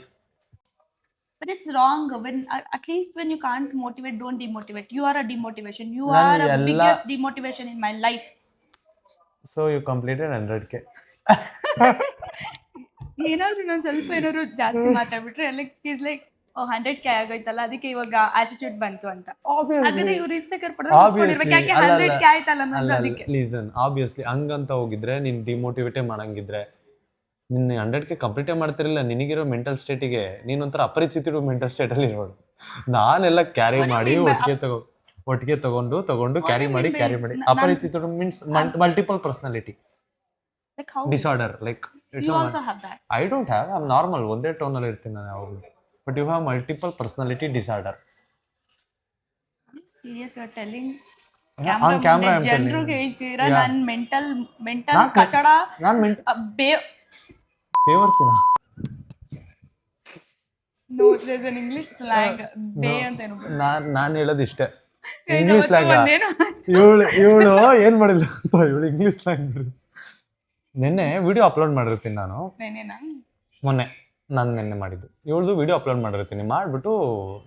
But it's wrong. At least when you can't motivate, don't demotivate. You are a demotivation. You are a biggest demotivation in my life. So you completed 100K. ಏನಾದ್ರು ನಾನು ಸ್ವಲ್ಪ ಏನಾದ್ರು ಜಾಸ್ತಿ ಮಾತಾಡ್ಬಿಟ್ರೆ ಈಸ್ ಲೈಕ್ 100K ಆಗೋಯ್ತಲ್ಲ, ಅದಕ್ಕೆ ಇವಾಗ ಆಟಿಟ್ಯೂಡ್ ಬಂತು ಅಂತ. ಹಾಗಾದ್ರೆ ಇವ್ರು ಇನ್ಸೆಕ್ಯೂರ್ ಪಡೋದು ಯಾಕೆ 100K ಆಯ್ತಲ್ಲ ಅನ್ನೋದು. ಅದಕ್ಕೆ ಲೀಸನ್, ಆಬ್ವಿಯಸ್ಲಿ ಹಂಗಂತ ಹೋಗಿದ್ರೆ ನೀನ್ ಡಿಮೋಟಿವೇಟೇ ಮಾಡಂಗಿದ್ರೆ ನಿನ್ನ 100K ಕಂಪ್ಲೀಟೇ ಮಾಡ್ತಿರಲಿಲ್ಲ. ನಿನಗಿರೋ ಮೆಂಟಲ್ ಸ್ಟೇಟಿಗೆ ನೀನೊಂಥರ ಅಪರಿಚಿತ ಮೆಂಟಲ್ ಸ್ಟೇಟ್ ಅಲ್ಲಿ ಇರೋದು. ನಾನೆಲ್ಲ ಕ್ಯಾರಿ ಮಾಡಿ ಒಟ್ಟಿಗೆ ತಗೊಂಡು ಕ್ಯಾರಿ ಮಾಡಿ ಅಪರಿಚಿತ means multiple personality disorder. Like I don't have, I am normal, ಒಂದೇ ಟೋನ್ ಅಲ್ಲಿ ಇರ್ತೀನಿ ನಾನು ಯಾವಾಗಲೂ. But you have multiple personality disorder. Serious you are telling camera ಜನರಿಗೆ ಹೇಳ್ತೀರಾ ನಾನು ಮೆಂಟಲ್ ಕಚಡ ಬೇವರ್ಸಿನ. No, there's an English slang. ಬೇ ಅಂತ ಏನು. ನಾನು ಹೇಳೋದು ಇಷ್ಟೇ, ಇಂಗ್ಲಿಷ್ ಸ್ಲ್ಯಾಂಗ್. ಇವಳು ಏನ್ ಮಾಡಿಲ್ಲ ಅಂತ, ಇವಳು ಇಂಗ್ಲಿಷ್ ಸ್ಲ್ಯಾಂಗ್. ನಿನ್ನೆ ವಿಡಿಯೋ ಅಪ್ಲೋಡ್ ಮಾಡಿರ್ತೀನಿ ನಾನು, ಮೊನ್ನೆ ನಾನು ನೆನ್ನೆ ಮಾಡಿದ್ದು. ಇವಳ್ದು ವಿಡಿಯೋ ಅಪ್ಲೋಡ್ ಮಾಡಿರ್ತೀನಿ, ಮಾಡಿಬಿಟ್ಟು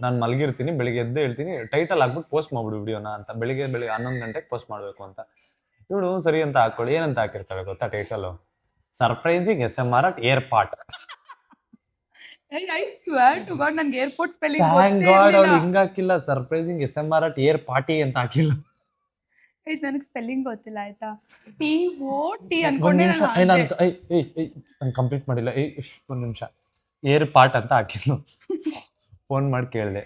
ನಾನು ಮಲಗಿರ್ತೀನಿ, ಬೆಳಿಗ್ಗೆ ಎದ್ದು ಹೇಳ್ತೀನಿ ಟೈಟಲ್ ಹಾಕ್ಬಿಟ್ಟು ಪೋಸ್ಟ್ ಮಾಡ್ಬಿಡು ವಿಡಿಯೋನ ಅಂತ. ಬೆಳಿಗ್ಗೆ 11 ಗಂಟೆಗೆ ಪೋಸ್ಟ್ ಮಾಡಬೇಕು ಅಂತ. ಇವಳು ಸರಿ ಅಂತ ಹಾಕೊಳ್ಳಿ, ಏನಂತ ಹಾಕಿರ್ತಾಳೆ ಗೊತ್ತಾ ಟೈಟಲು? Surprising SMR at airport. I swear to God ನನ್ಗೆ ಏರ್ಪೋರ್ಟ್ ಸ್ಪೆಲ್ಲಿಂಗ್ ಥ್ಯಾಂಕ್ ಗಾಡ್ ಅವಳು ಹಿಂಗ್ ಹಾಕಿಲ್ಲ, surprising SMR at air party ಅಂತ ಹಾಕಿಲ್ಲ. ನನಗೆ ಸ್ಪೆಲ್ಲಿಂಗ್ ಗೊತ್ತಿಲ್ಲ ಆಯ್ತಾ. POT ಒಂದ್ ಅನ್ಕೊಂಡೆ ನಿಮಿಷ, ನಾನು ಕಂಪ್ಲೀಟ್ ಮಾಡಿಲ್ಲ. ಒಂದ್ ನಿಮಿಷ, ಏರ್ ಪಾರ್ಟ್ ಅಂತ ಹಾಕಿದ್ಲು. ಫೋನ್ ಮಾಡಿ ಕೇಳಿದೆ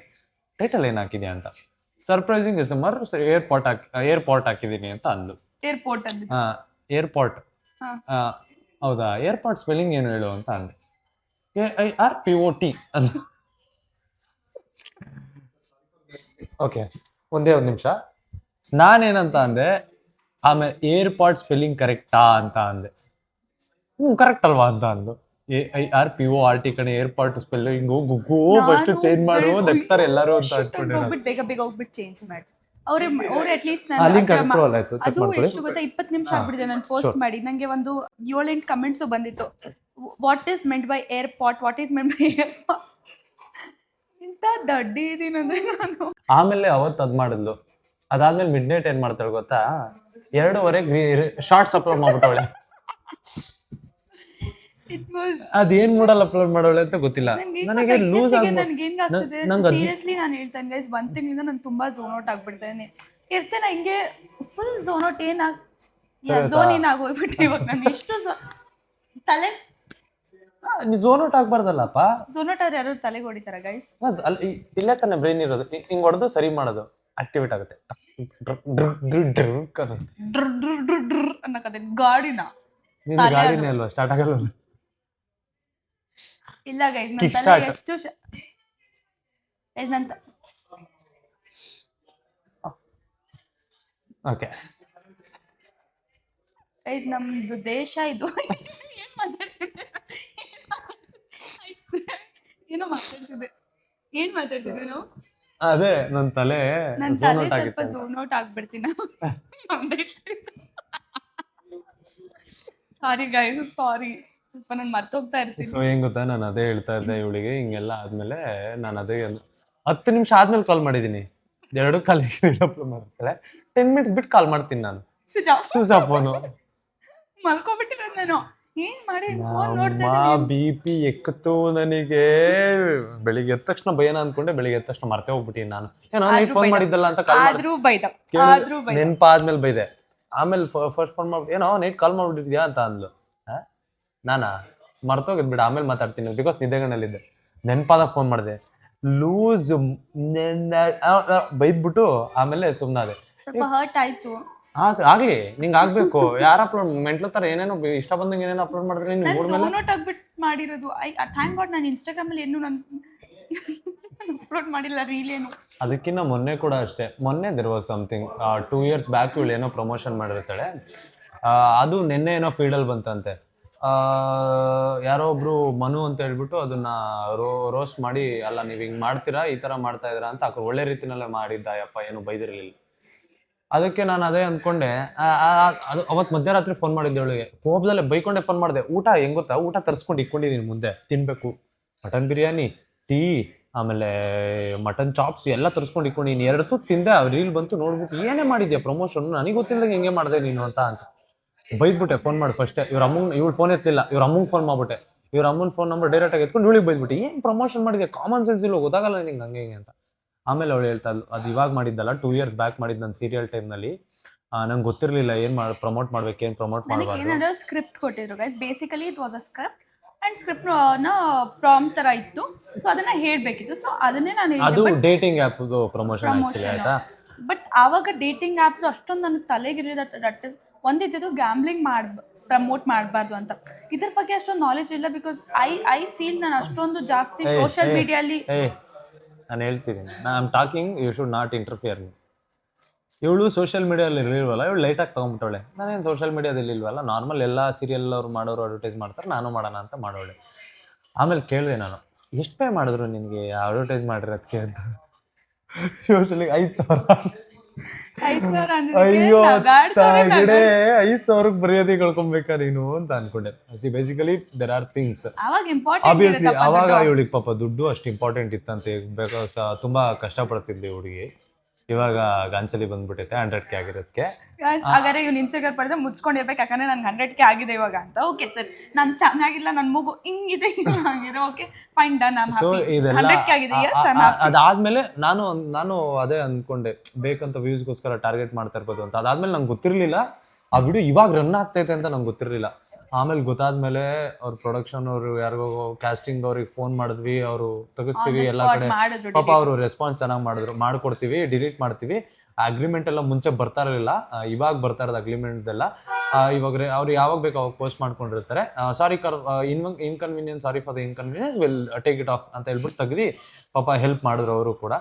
ಟೈಟಲ್ ಏನ್ ಹಾಕಿದ್ಯಾ ಅಂತ. ಸರ್ಪ್ರೈಸಿಂಗ್ SMR ಏರ್ಪೋರ್ಟ್ ಹಾಕಿದೀನಿ ಅಂತ ಅಂದ್ಲು. ಏರ್ಪೋರ್ಟ್ ಅಂತ. ಏರ್ಪೋರ್ಟ್, ಹೌದಾ, ಏರ್ಪೋರ್ಟ್ ಸ್ಪೆಲ್ಲಿಂಗ್ ಏನು ಹೇಳು ಅಂತ ಅಂದೆ. AIRPOT ಅಂದ. ಓಕೆ, ಒಂದೇ ಒಂದು ನಿಮಿಷ, ನಾನೇನಂತ ಅಂದೆ, ಆಮೇಲೆ ಏರ್ಪಾಡ್ ಸ್ಪೆಲ್ಲಿಂಗ್ ಕರೆಕ್ಟಾ ಅಂತ ಅಂದೆ. ಕರೆಕ್ಟ್ ಅಲ್ವಾ ಅಂತ ಅಂದು. AIRPORT ಕಡೆ ಏರ್ಪಾಡ್ ಸ್ಪೆಲ್ಲಿಂಗ್ ಗುಗ್ಗು ಫಸ್ಟ್ ಚೇಂಜ್ ಮಾಡು ನಗ್ತಾರೆ ಎಲ್ಲರೂ ಅಂತ ಅನ್ಕೊಂಡಿರೋದು. ಬೇಗ ಬೇಗ ಹೋಗ್ಬಿಟ್ಟು ಚೇಂಜ್ ಮಾಡಿ. ಅವ್ರು ಅಟ್ ಲೀಸ್ಟ್ ಲಿಂಕ್ ಕಂಟ್ರೋಲ್ ಆಯ್ತು, ಚೆಕ್ ಅದು ಮಾಡ್ಕೊಳ್ಳಿ. ಎಷ್ಟು ಗೊತ್ತಾ, 20 ನಿಮಿಷ ಆಗ್ಬಿಟ್ಟಿದೆ ನಾನು ಪೋಸ್ಟ್ ಮಾಡಿ. ನಂಗೆ ಒಂದು 7-8 ಕಮೆಂಟ್ಸ್ ಬಂದಿತ್ತು. What is meant by airport, what is meant by airport. ಇಂತ ದಡ್ಡಿ ಇದೀನಿ ಅಂದ್ರೆ ನಾನು. ಆಮೇಲೆ ಅವತ್ತು ಅದ್ ಮಾಡಿದ್ಲು. ಅದಾದ್ಮೇಲೆ ಮಿಡ್ ನೈಟ್ ಏನ್ ಮಾಡ್ತಾಳೆ ಗೊತ್ತಾ, 2:30 ಶಾರ್ಟ್ಸ್ ಅಪ್ಲೋಡ್ ಮಾಡ್ಬಿಟ್ಟವಳೆ. ಅದೇನ್ ಮೂಡಲ್ ಅಪ್ಲೋಡ್ ಮಾಡೋಳೆ ಅಂತ ಗೊತ್ತಿಲ್ಲ ನನಗೆ. ಲೂಸ್ ಸೀರಿಯಸ್ಲಿ ನಾನು ಹೇಳ್ತೇನೆ ಗೈಸ್, ಒಂದ್ ತಿಂಗಳಿಂದ ನಾನು ತುಂಬಾ ಝೋನ್ ಔಟ್ ಆಗ್ಬಿಡ್ತೇನೆ ಇರ್ತೇನೆ ಹಿಂಗೆ ಫುಲ್ ಝೋನ್ ಔಟ್. ಝೋನ್ ಇನ್ ಆಗೋಗ್ಬಿಟ್ಟೆ ಇವಾಗ ನಾನು. ಎಷ್ಟು ತಲೆ ಝೋನ್ ಔಟ್ ಆಗ್ಬಾರ್ದಲ್ಲಪ್ಪ. ಝೋನ್ ಔಟ್ ಆದ್ರೆ ಯಾರು ತಲೆಗೆ ಹೊಡಿತಾರ ಗೈಸ್? ಇಲ್ಲ ತಾನೆ ಬ್ರೈನ್ ಇರೋದು, ಹಿಂಗ್ ಹೊಡೆದು ಸರಿ ಮಾಡೋದು ಆಕ್ಟಿವೇಟ್ ಆಗುತ್ತೆ. ಅನ್ನಕತ್ತೆ ಗಾಡಿನ ಗಾಡಿನೇ ಅಲ್ವಾ ಸ್ಟಾರ್ಟ್ ಆಗಲ್ಲ. ಇಲ್ಲ ಗೈಸ್, ನನ್ನ ತಲೆ ಎಷ್ಟು ನಂತ. ಓಕೆ ಗೈಸ್, ನಮ್ದು ದೇಶ ಇದು. ಏನ್ ಮಾತಾಡ್ತಿದ್ದೆ, ಏನ್ ಮಾತಾಡ್ತಿದ್ದೆ ನಾವು? ಅದೇ ನನ್ನ ತಲೆ ಸ್ವಲ್ಪ ಝೋನ್ ಔಟ್ ಆಗ್ಬಿಡ್ತೀನಿ. ನಮ್ ದೇಶ ಸಾರಿ ಗೈಸ್, ಸಾರಿ, ಸ್ವಲ್ಪ ನಾನು ಮರ್ತೋಗ್ತಾ ಇರ್ತೀನಿ. ಸೊ ಏನ್ ಗೊತ್ತಾ, ನಾನು ಅದೇ ಹೇಳ್ತಾ ಇದ್ದೆ ಇವಳಿಗೆ. ಹಿಂಗೆಲ್ಲ ಆದ್ಮೇಲೆ ನಾನು ಅದೇ 10 ನಿಮಿಷ ಆದ್ಮೇಲೆ ಕಾಲ್ ಮಾಡಿದೀನಿ. 2 ಕಾಲಿಗೆ ಅಪ್ಲೋಡ್ ಮಾಡ್ತಾಳೆ. 10 ಮಿನಿಟ್ಸ್ ಬಿಟ್ಟು ಕಾಲ್ ಮಾಡ್ತೀನಿ ನಾನು. Switch off phone. ಮಲ್ಕೊಬಿಟ್ಟಿರೋದು ನಾನು. ಏನ್ ಮಾಡಿ ಫೋನ್ ನೋಡ್ತಾ BP ಎಕ್ಕಿತು ನನಗೆ. ಬೆಳಿಗ್ಗೆ ಎದ್ದ ತಕ್ಷಣ ಭಯನ ಅನ್ಕೊಂಡೆ, ಬೆಳಿಗ್ಗೆ ಎದ್ದ ತಕ್ಷಣ ಮರ್ತೇ ಹೋಗ್ಬಿಟ್ಟಿನಿ ನಾನು. ಏನೋ ಫೋನ್ ಮಾಡಿದ್ದಲ್ಲ ಅಂತ ನೆನ್ಪಾದ್ಮೇಲೆ ಬೈದೆ. ಆಮೇಲೆ ಫಸ್ಟ್ ಫೋನ್ ಮಾಡ್ಬಿಟ್ಟು ಏನೋ ನೈಟ್ ಕಾಲ್ ಮಾಡ್ಬಿಟ್ಟಿದ್ಯಾ ಅಂತ ಅಂದ್ಲು. ನಾನಾ ಮರ್ತೋಗಿದ್ ಬಿಡ, ಆಮೇಲೆ ಮಾತಾಡ್ತೀನಿ ಬಿಕಾಸ್ ನಿದ್ದೆಗಣ್ಣಲ್ಲಿದ್ದೆ. ನೆನ್ಪಾದಾಗ ಫೋನ್ ಮಾಡಿದೆ, ಲೂಸ್ ಬೈದ್ಬಿಟ್ಟು ಆಮೇಲೆ ಸುಮ್ಮನಾದೆ. ಸ್ವಲ್ಪ ಹರ್ಟ್ ಆಯ್ತು. ಆಗ್ಲಿ, ನಿಂಗೆ ಆಗ್ಬೇಕು. ಯಾರು ಅಪ್ಲೋಡ್ ಮೆಂಟ್ಲ ತರ ಏನೇನೋ ಇಷ್ಟ ಬಂದಂಗೆ ಏನೇನೋ ಅಪ್ಲೋಡ್ ಮಾಡಿದ್ರೆ ಮಾಡಿರೋದು. ಥ್ಯಾಂಕ್ ಗಾಡ್ ನಾನು ಇನ್ಸ್ಟಾಗ್ರಾಮ್ ಅಲ್ಲಿ ಏನು ನಾನು ಅಪ್ಲೋಡ್ ಮಾಡಿಲ್ಲ ರೀಲ್ ಏನು. ಅದಕ್ಕಿಂತ ಮೊನ್ನೆ ಕೂಡ ಅಷ್ಟೇ, ಮೊನ್ನೆ there was something 2 years back ಇವಳು ಏನೋ ಪ್ರಮೋಷನ್ ಮಾಡಿರ್ತಾಳೆ. ಅದು ನಿನ್ನೆ ಏನೋ ಫೀಲ್ಡಲ್ಲಿ ಬಂತಂತೆ. ಯಾರೋ ಒಬ್ರು ಮನು ಅಂತ ಹೇಳ್ಬಿಟ್ಟು ಅದನ್ನ ರೋಸ್ಟ್ ಮಾಡಿ, ಅಲ್ಲ ನೀವು ಹಿಂಗ್ ಮಾಡ್ತೀರಾ, ಈ ತರ ಮಾಡ್ತಾ ಇದ್ದೀರಾ ಅಂತ ಹಾಕೋ. ಒಳ್ಳೆ ರೀತಿನಲ್ಲೇ ಮಾಡಿದ್ದಾಯಪ್ಪ, ಏನು ಬೈದಿರ್ಲಿಲ್ಲ. ಅದಕ್ಕೆ ನಾನು ಅದೇ ಅಂದ್ಕೊಂಡೆ. ಅದು ಅವತ್ತು ಮಧ್ಯರಾತ್ರಿ ಫೋನ್ ಮಾಡಿದ್ದೆ ಅವಳಿಗೆ, ಕೋಪದಲ್ಲೇ ಬೈಕೊಂಡೆ ಫೋನ್ ಮಾಡಿದೆ. ಊಟ ಹೆಂಗ್ ಗೊತ್ತಾ, ಊಟ ತರಿಸ್ಕೊಂಡು ಇಟ್ಕೊಂಡಿದ್ದೀನಿ ಮುಂದೆ ತಿನ್ಬೇಕು. ಮಟನ್ ಬಿರಿಯಾನಿ, ಟೀ, ಆಮೇಲೆ ಮಟನ್ ಚಾಪ್ಸ್ ಎಲ್ಲ ತರಿಸ್ಕೊಂಡು ಇಟ್ಕೊಂಡಿದ್ದೀನಿ. 2 ತುತ್ತು ತಿಂದೆ. ರೀಲ್ ಬಂತು, ನೋಡ್ಬಿಟ್ಟು ಏನೇ ಮಾಡಿದ್ಯಾ ಪ್ರಮೋಷನ್, ನನಗೆ ಗೊತ್ತಿಲ್ಲದಂಗೆ ಹೆಂಗೆ ಮಾಡಿದೆ ನೀನು ಅಂತ ಬೈದ್ಬಿಟ್ಟೆ. ಫೋನ್ ಮಾಡಿ ಫಸ್ಟೇ ಇವಳು ಫೋನ್ ಎತ್ತಲಿಲ್ಲ. ಇವ್ರ ಅಮ್ಮಂಗೆ ಫೋನ್ ಮಾಡ್ಬಿಟ್ಟೆ. ಇವ್ರ ಅಮ್ಮನ ಫೋನ್ ನಂಬರ್ ಡೈರೆಕ್ಟ್ ಆಗಿ ಎತ್ಕೊಂಡು ಇವಳಿಗೆ ಬೈದ್ಬಿಟ್ಟು, ಏನು ಪ್ರಮೋಷನ್ ಮಾಡಿದೆ, ಕಾಮನ್ ಸೆನ್ಸ್ ಇಲ್ಲ, ಗೊತ್ತಾಗಲ್ಲ ನಿಂಗೆ ಹಂಗೆ ಹಿಂಗೆ ಅಂತ. ಆಮೇಲೆ ಅವಳು ಹೇಳ್ತಾ ಇದ್ಲು, ಅದು ಇವಾಗ ಮಾಡಿದ್ದಲ್ಲ, 2 years ಬ್ಯಾಕ್ ಮಾಡಿದ್ದು ನನ್ನ ಸೀರಿಯಲ್ ಟೈಮ್ನಲ್ಲಿ. ನಂಗೆ ಗೊತ್ತಿರಲಿಲ್ಲ ಏನು ಪ್ರಮೋಟ್ ಮಾಡ್ಬೇಕು, ಏನು ಪ್ರಮೋಟ್ ಮಾಡಬಾರ್ದು. ಏನಾದ್ರು ಸ್ಕ್ರಿಪ್ಟ್ ಕೊಟ್ಟಿದ್ರು guys. Basically it was a script and script ನ ಪ್ರಾಂಪ್ಟ್ ತರ ಇತ್ತು. ಸೊ ಅದನ್ನ ಹೇಳ್ಬೇಕಿತ್ತು. ಸೊ ಅದನ್ನೇ ನಾನು ಅದು ಡೇಟಿಂಗ್ ಆ್ಯಪ್ ಪ್ರಮೋಷನ್ ಆಯ್ತಾ. ಬಟ್ ಆವಾಗ ಡೇಟಿಂಗ್ ಆ್ಯಪ್ಸ್ ಅಷ್ಟೊಂದು ನನಗೆ ತಲೆಗಿರಿದ ಒಂದಿದ್ದು ಗ್ಯಾಮ್ಲಿಂಗ್ ಪ್ರಮೋಟ್ ಮಾಡಬಾರ್ದು ಅಂತ. ಇದ್ರ ಬಗ್ಗೆ ಅಷ್ಟೊಂದು ನಾಲೆಜ್ ಇಲ್ಲ. ಬಿಕಾಸ್ ಐ ಫೀಲ್ ನಾನು ಅಷ್ಟೊಂದು ಜಾಸ್ತಿ ಸೋಷಿಯಲ್ ಮೀಡಿಯಲ್ಲಿ ನಾನು ಹೇಳ್ತಿದ್ದೀನಿ, ನಾನು talking, you should not interfere me. ಇವಳು ಸೋಷಿಯಲ್ ಮೀಡಿಯಲ್ಲಿ ಇರಲಿಲ್ವಲ್ಲ, ಇವಳು ಲೈಟಾಗಿ ತೊಗೊಂಬಿಟ್ಟವಳೆ. ನಾನೇನು ಸೋಷಿಯಲ್ ಮೀಡಿಯಾದಲ್ಲಿ ಇಲ್ವಲ್ಲ, ನಾರ್ಮಲ್ ಎಲ್ಲ ಸೀರಿಯಲ್ ಅವ್ರು ಮಾಡೋರು ಅಡ್ವರ್ಟೈಸ್ ಮಾಡ್ತಾರೆ, ನಾನು ಮಾಡೋಣ ಅಂತ ಮಾಡೋಳೆ. ಆಮೇಲೆ ಕೇಳಿದೆ ನಾನು, ಎಷ್ಟು ಪೇ ಮಾಡಿದ್ರು ನಿನಗೆ ಅಡ್ವರ್ಟೈಸ್ ಮಾಡಿರೋದಕ್ಕೆ ಅಂತ. ಯೋಶಲಿಗೆ 5,000. 5,000 ಅಯ್ಯೋ ತಾಗಡೆ ಅಂದಿದ್ದಕ್ಕೆ 5,000ಕ್ಕೆ ಬರೆಯೋದೇ ಕಳ್ಕೊಬೇಕಾ ನೀನು ಅಂತ ಅನ್ಕೊಂಡೆ. ಬೇಸಿಕಲಿ ದೇರ್ ಆರ್ ಥಿಂಗ್ಸ್ ಅವಾಗ ಇಂಪಾರ್ಟೆಂಟ್ ಆಬ್ವಿಯಸ್ಲಿ ಅವಾಗ ಇವಳಿಗೆ ಪಾಪ ದುಡ್ಡು ಅಷ್ಟು ಇಂಪಾರ್ಟೆಂಟ್ ಇತ್ತಂತೆ, ಬಿಕಾಸ್ ತುಂಬಾ ಕಷ್ಟಪಡ್ತಿದ್ಲಿ ಹುಡುಗಿ. ಇವಾಗ ಗಾಂಚಲಿ ಬಂದ್ಬಿಟ್ಟೈತೆ 100K ಆಗಿರೋದಕ್ಕೆ. ಹಾಗಾದ್ರೆ ಇವ್ನು ಇನ್ಸ್ಟಾಗ್ರಾಮ್ ಪಡೆದ ಮುಚ್ಕೊಂಡಿರ್ಬೇಕು, ಯಾಕಂದ್ರೆ ನನ್ಗೆ 100K ಆಗಿದೆ ಇವಾಗ ಅಂತ. ಓಕೆ ಸರ್, ನಾನು ಚೆನ್ನಾಗಿಲ್ಲ, ನನ್ನ ಮೂಗು ಹಿಂಗಿದೆ ಆಗಿದೆ, okay fine done, I am so happy. ಇದೆಲ್ಲ 100K ಆಗಿದೆ, yes ಐ ಆಮ್ ಹ್ಯಾಪಿ. ಅದಾದ್ಮೇಲೆ ನಾನು ಅದೇ ಅನ್ಕೊಂಡೆ, ಬೇಕಂತ ವ್ಯೂಸ್ಗೋಸ್ಕರ ಟಾರ್ಗೆಟ್ ಮಾಡ್ತಾ ಇರ್ಬೋದು ಅಂತ. ಅದಾದ್ಮೇಲೆ ನಂಗೆ ಗೊತ್ತಿರ್ಲಿಲ್ಲ ಆ ವಿಡಿಯೋ ಇವಾಗ ರನ್ ಆಗ್ತೈತೆ ಅಂತ ನಂಗೆ ಗೊತ್ತಿರ್ಲಿಲ್ಲ. ಆಮೇಲೆ ಗೊತ್ತಾದ್ಮೇಲೆ ಅವ್ರ ಪ್ರೊಡಕ್ಷನ್ ಅವರು ಯಾರಿಗೋ ಕಾಸ್ಟಿಂಗ್ ಅವ್ರಿಗೆ ಫೋನ್ ಮಾಡಿದ್ವಿ, ಅವರು ತೆಗಿಸ್ತೀವಿ ಎಲ್ಲ ಕಡೆ. ಪಾಪ ಅವರು ರೆಸ್ಪಾನ್ಸ್ ಚೆನ್ನಾಗಿ ಮಾಡ್ಕೊಡ್ತೀವಿ, ಡಿಲೀಟ್ ಮಾಡ್ತೀವಿ. ಅಗ್ರಿಮೆಂಟ್ ಎಲ್ಲ ಮುಂಚೆ ಬರ್ತಾ ಇರಲಿಲ್ಲ, ಇವಾಗ ಬರ್ತಾ ಇರೋದು ಅಗ್ರಿಮೆಂಟ್ ಎಲ್ಲ. ಇವಾಗ ಅವ್ರು ಯಾವಾಗ ಬೇಕು ಅವಾಗ ಪೋಸ್ಟ್ ಮಾಡ್ಕೊಂಡಿರ್ತಾರೆ. Sorry inconvenience, sorry for the inconvenience, will take it off ಅಂತ ಹೇಳ್ಬಿಟ್ಟು ತೆಗ್ದು ಪಾಪ ಹೆಲ್ಪ್ ಮಾಡಿದ್ರು ಅವರು ಕೂಡ.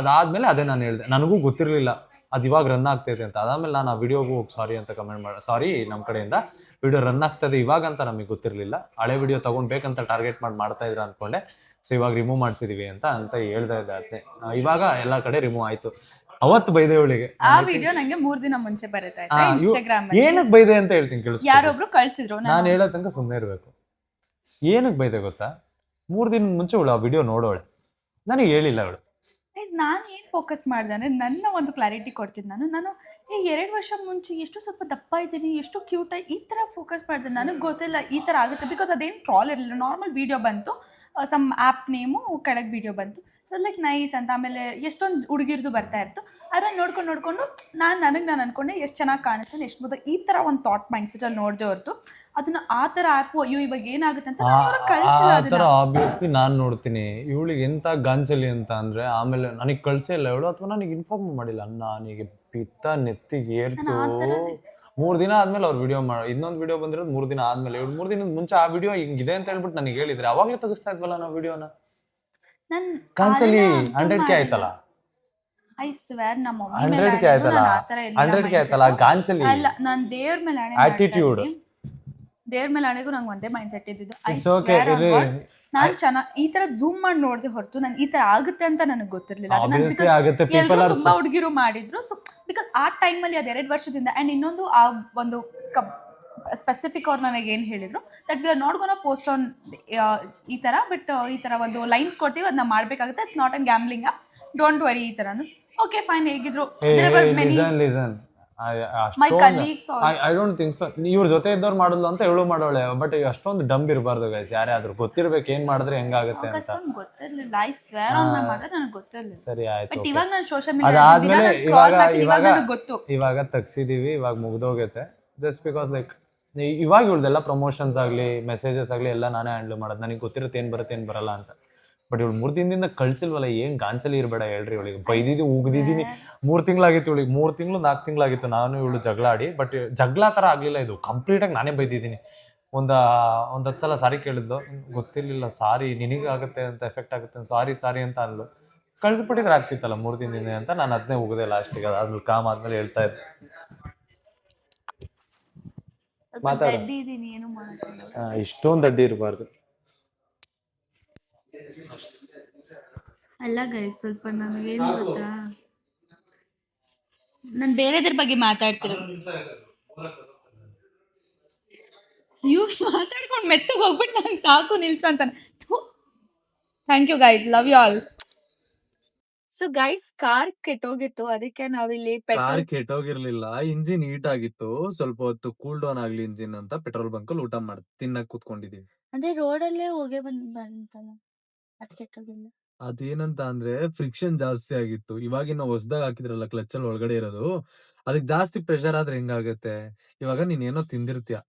ಅದಾದ್ಮೇಲೆ ಅದೇ ನಾನು ಹೇಳಿದೆ, ನನಗೂ ಗೊತ್ತಿರಲಿಲ್ಲ ಅದು ಇವಾಗ ರನ್ ಆಗ್ತೈತೆ ಅಂತ. ಅದಾದ್ಮೇಲೆ ನಾನು ಆ ವಿಡಿಯೋಗೂ ಹೋಗಿ ಸಾರಿ ಅಂತ ಕಮೆಂಟ್ ಮಾಡಿ, ಸಾರಿ ನಮ್ಮ ಕಡೆಯಿಂದ ವಿಡಿಯೋ ರನ್ ಆಗ್ತದೆ ಇವಾಗ ಅಂತ ನಮಗೆ ಗೊತ್ತಿರಲಿಲ್ಲ, ಹಳೆ ವಿಡಿಯೋ ತಗೊಂಡ್ಬೇಕಂತ ಟಾರ್ಗೆಟ್ ಮಾಡ್ತಾ ಇದ್ರ ಅನ್ಕೊಂಡೆ. ಸೊ ಇವಾಗ ರಿಮೂವ್ ಮಾಡ್ಸಿದೀವಿ ಅಂತ ಹೇಳ್ತಾ ಇದ್ದೆ. ಅದನ್ನೇ ಇವಾಗ ಎಲ್ಲ ಕಡೆ ರಿಮೂವ್ ಆಯ್ತು. ಅವತ್ತು ಬೈದೆ ಅವಳಿಗೆ. ಆ ವಿಡಿಯೋ ನಂಗೆ 3 ದಿನ ಮುಂಚೆ ಬರುತ್ತೆ ಇನ್ಸ್ಟಾಗ್ರಾಮ್. ಏನಕ್ಕೆ ಬೈದೆ ಅಂತ ಹೇಳ್ತೀನಿ ಕೇಳಿಸ್ಕೊ. ಯಾರೊಬ್ರು ಕಳ್ಸಿದ್ರು, ನಾನು ಹೇಳೋ ತನಕ ಸುಮ್ಮನೆ ಇರಬೇಕು. ಏನಕ್ಕೆ ಬೈದೆ ಗೊತ್ತಾ, 3 ದಿನ ಮುಂಚೆ ಅವಳು ಆ ವಿಡಿಯೋ ನೋಡೋಳೆ, ನನಗೆ ಹೇಳಿಲ್ಲ ಅವಳು. ನಾನು ಏನು ಫೋಕಸ್ ಮಾಡಿದೆ ಅಂದರೆ ನನ್ನ ಒಂದು ಕ್ಲಾರಿಟಿ ಕೊಡ್ತಿದ್ದೆ. ನಾನು 2 ವರ್ಷ ಮುಂಚೆ ಎಷ್ಟು ಸ್ವಲ್ಪ ದಪ್ಪ ಇದ್ದೀನಿ, ಎಷ್ಟು ಕ್ಯೂಟಾಗಿ ಈ ಥರ ಫೋಕಸ್ ಮಾಡಿದೆ. ನನಗೆ ಗೊತ್ತಿಲ್ಲ ಈ ಥರ ಆಗುತ್ತೆ, ಬಿಕಾಸ್ ಅದೇನು ಟ್ರಾಲ್ ಇರಲಿಲ್ಲ, ನಾರ್ಮಲ್ ವೀಡಿಯೋ ಬಂತು, ಸಮ್ ಆ್ಯಪ್ ನೇಮು ಕೆಳಗೆ ವೀಡಿಯೋ ಬಂತು. ಸೊ ಲೈಕ್ ನೈಸ್ ಅಂತ. ಆಮೇಲೆ ಎಷ್ಟೊಂದು ಹುಡುಗಿರ್ದು ಬರ್ತಾ ಇತ್ತು, ಅದನ್ನು ನೋಡ್ಕೊಂಡು ನಾನು ಅನ್ಕೊಂಡೆ ಎಷ್ಟು ಚೆನ್ನಾಗಿ ಕಾಣಿಸ್ತಾನೆ, ಎಷ್ಟು ಮೊದಲು ಈ ಥರ ಒಂದು ಥಾಟ್ ಮೈಂಡ್ ಸೆಟಲ್ಲಿ ನೋಡಿದೆ ಹೊರತು ಅದನ್ನ ಆ ಥರ ಆ್ಯಪು ಅಯ್ಯೋ ಇವಾಗ ಏನಾಗುತ್ತೆ ಅಂತ ಕಳಿಸಿಲ್ಲ. ಆ ಥರ ಆಬ್ವಿಯಸ್ಲಿ ನಾನು ನೋಡ್ತೀನಿ. ಇವಳಿಗೆ ಎಂತ ಗಾಂಚಲಿ ಅಂತ ಅಂದ್ರೆ ಆಮೇಲೆ ನನಗೆ ಕಳ್ಸೇ ಇಲ್ಲ ಇವಳು, ಅಥವಾ ನನಗೆ ಇನ್ಫಾರ್ಮ್ ಮಾಡಿಲ್ಲ. ನನಗೆ ಪಿತ್ತ ನೆತ್ತಿಗೆ ಏರ್ತು. 3 ದಿನ ಆದ್ಮೇಲೆ ಅವ್ರು ವಿಡಿಯೋ ಇನ್ನೊಂದು ವಿಡಿಯೋ ಬಂದಿರೋದು 3 ದಿನ ಆದ್ಮೇಲೆ. ಇವಳು 3 ದಿನದ ಮುಂಚೆ ಆ ವಿಡಿಯೋ ಹಿಂಗಿದೆ ಅಂತ ಹೇಳ್ಬಿಟ್ಟು ನನಗೆ ಹೇಳಿದ್ರೆ ಅವಾಗಲೇ ತೆಗಿಸ್ತಾ ಇದ್ವಲ್ಲ ನಾವು ವಿಡಿಯೋನ. ಗಾಂಚಲಿ 100K ಆಯ್ತಲ್ಲ, ಐ ಸ್ವೇರ್ ನಮ್ಮ 100K ಆಯ್ತಲ್ಲ, 100K ಆಯ್ತಲ್ಲ ಗಾಂಚಲಿ. ಅಲ್ಲ, ನಾನು ದೇವ್ರ ಮೇಲೆ ಆಟಿಟ್ಯೂಡ್, ದೇವ್ರ ಮೇಲೆ ಆಣೆಗೂ ನಂಗೆ ಒಂದೇ ಮೈಂಡ್ ಸೆಟ್ ಇದ್ದಿದ್ದು. ನಾನು ಚೆನ್ನಾಗಿ ಈ ತರ ಝೂಮ್ ಮಾಡಿ ನೋಡಿದೆ ಹೊರತು ನಾನು ಈ ತರ ಆಗುತ್ತೆ ಅಂತ ನನಗೆ ಗೊತ್ತಿರಲಿಲ್ಲ. ತುಂಬಾ ಹುಡುಗಿರು ಮಾಡಿದ್ರು. ಸೊ ಬಿಕಾಸ್ ಆ ಟೈಮಲ್ಲಿ ಅದು 2 ವರ್ಷದಿಂದ. ಅಂಡ್ ಇನ್ನೊಂದು ಆ ಒಂದು ಸ್ಪೆಸಿಫಿಕ್ ಅವ್ರು ನನಗೆ ಏನು ಹೇಳಿದ್ರು, that we are not gonna post on ಈ ತರ, ಬಟ್ ಈ ತರ ಒಂದು ಲೈನ್ಸ್ ಕೊಡ್ತೀವಿ, ಅದನ್ನ ಮಾಡ್ಬೇಕಾಗುತ್ತೆ, it's not an gambling, don't worry ಈ ತರ. ಓಕೆ ಫೈನ್, ಹೇಗಿದ್ರು my colleagues I don't think so ಇವ್ರ ಜೊತೆ ಇದ್ದವ್ರು ಮಾಡಿದ್ಲು ಅಂತ ಇವಳು ಮಾಡೋಳೆ. ಬಟ್ ಅಷ್ಟೊಂದು ಡಂಬ್ ಇರಬಾರ್ದು ಗೈಸ್, ಯಾರೇ ಆದ್ರೂ ಗೊತ್ತಿರ್ಬೇಕು ಏನ್ ಮಾಡಿದ್ರೆ ಹೆಂಗಾಗುತ್ತೆ ಅಂತ. ಗೊತ್ತಿರ್ಲಿಲ್ಲ, I swear on my mother ನನಗೆ ಗೊತ್ತಿರಲಿಲ್ಲ. ಸರಿ ಆಯ್ತು. ಬಟ್ ಇವಾಗ ನಾನು ಸೋಶಿಯಲ್ ಮೀಡಿಯಾ ಅದಾದ್ಮೇಲೆ ಇವಾಗ ತೆಗ್ಸಿದೀವಿ, ಇವಾಗ ಮುಗ್ದೋಗೈತೆ. ಜಸ್ಟ್ ಬಿಕಾಸ್ ಲೈಕ್ ಇವಾಗ ಇವ್ರದೆಲ್ಲ ಪ್ರಮೋಷನ್ಸ್ ಆಗ್ಲಿ ಮೆಸೇಜಸ್ ಆಗ್ಲಿ ಎಲ್ಲ ನಾನೇ ಹ್ಯಾಂಡಲ್ ಮಾಡೋದು. ನನಗೆ ಗೊತ್ತಿರುತ್ತೆ ಏನ್ ಬರುತ್ತೆ ಏನ್ ಬರಲ್ಲ ಅಂತ. ಬಟ್ ಇವಳು 3 ದಿನದಿಂದ ಕಳ್ಸಿಲ್ವಲ್ಲ, ಏನ್ ಗಾಂಚಲಿ ಇರಬೇಡ ಹೇಳ್ರಿ ಇವಳಿಗೆ. ಬೈದಿದ್ದು ಉಗ್ದಿದ್ದೀನಿ. 3 ತಿಂಗಳಾಗಿತ್ತು ಇವಳಿಗೆ, 3 ತಿಂಗಳು 4 ತಿಂಗಳಾಗಿತ್ತು ನಾನು ಇವಳು ಜಗಳ ಆಡಿ. ಬಟ್ ಜಗಳ ತರ ಆಗ್ಲಿಲ್ಲ, ಇದು ಕಂಪ್ಲೀಟ್ ಆಗಿ ನಾನೇ ಬೈದಿದ್ದೀನಿ. ಒಂದ್ 10 ಸಲ ಸಾರಿ ಕೇಳಿದ್ಲು, ಗೊತ್ತಿರ್ಲಿಲ್ಲ ಸಾರಿ ನಿನಗಾಗುತ್ತೆ ಅಂತ, ಎಫೆಕ್ಟ್ ಆಗುತ್ತೆ ಸಾರಿ ಅಂತ ಅನ್ಲು. ಕಳ್ಸಿಬಿಟ್ಟಿದ್ರೆ ಆಗ್ತಿತ್ತಲ್ಲ 3 ದಿನದಿಂದ ಅಂತ ನಾನು ಅದನ್ನೇ ಉಗ್ದೆ ಲಾಸ್ಟಿಗೆ. ಅದಾದ್ಮೇಲೆ ಕಾಮ್ ಆದ್ಮೇಲೆ ಹೇಳ್ತಾ ಇದ್ದೆ ಇಷ್ಟೊಂದು ಅಡ್ಡಿ ಇರಬಾರ್ದು. ಅಲ್ಲ ಗೈಸ್, ಸ್ವಲ್ಪ ನಮಗೇನು ಗೊತ್ತಾ, ನಾನು ಬೇರೆದ್ರ ಬಗ್ಗೆ ಮಾತಾಡ್ತಿರೋದು. ಇವ್ರು ಮಾತಾಡ್ಕೊಂಡು ಮೆತ್ತಗೆ ಹೋಗ್ಬಿಟ್ಟು ನಂಗೆ ಸಾಕು ನಿಲ್ಸು ಅಂತಾನೆ. Thank you guys, love you all. So guys, car ಕೆಟ್ಟೋಗಿತ್ತು, ಅದಕ್ಕೆ ನಾವಿಲ್ಲಿ ಕಾರ್ ಕೆಟ್ಟೋಗಿರ್ಲಿಲ್ಲ, ಇಂಜಿನ್ ಹೀಟ್ ಆಗಿತ್ತು. ಸ್ವಲ್ಪ ಹೊತ್ತು ಕೂಲ್ ಡೌನ್ ಆಗ್ಲಿ ಇಂಜಿನ್ ಅಂತ ಪೆಟ್ರೋಲ್ ಬಂಕ್ ಅಲ್ಲಿ ಊಟ ತಿನ್ನಕ್ ಕೂತ್ಕೊಂಡಿದೀವಿ. ಅಂದ್ರೆ ರೋಡಲ್ಲೇ ಹೋಗೇ ಬಂತಲ್ಲ, ಅದ್ ಕೆಟ್ಟೋಗಿಲ್ಲ. ಅದೇನಂತ ಅಂದ್ರೆ ಫ್ರಿಕ್ಷನ್ ಜಾಸ್ತಿ ಆಗಿತ್ತು. ಇವಾಗಿನ ಹೊಸದಾಗ ಹಾಕಿದ್ರಲ್ಲ ಕ್ಲಚ್ ಅಲ್ಲಿ ಒಳಗಡೆ ಇರೋದು, ಅದಕ್ಕೆ ಜಾಸ್ತಿ ಪ್ರೆಷರ್ ಆದ್ರೆ ಹೆಂಗಾಗತ್ತೆ. ಇವಾಗ ನೀನ್ ಏನೋ ತಿಂದಿರ್ತೀಯ,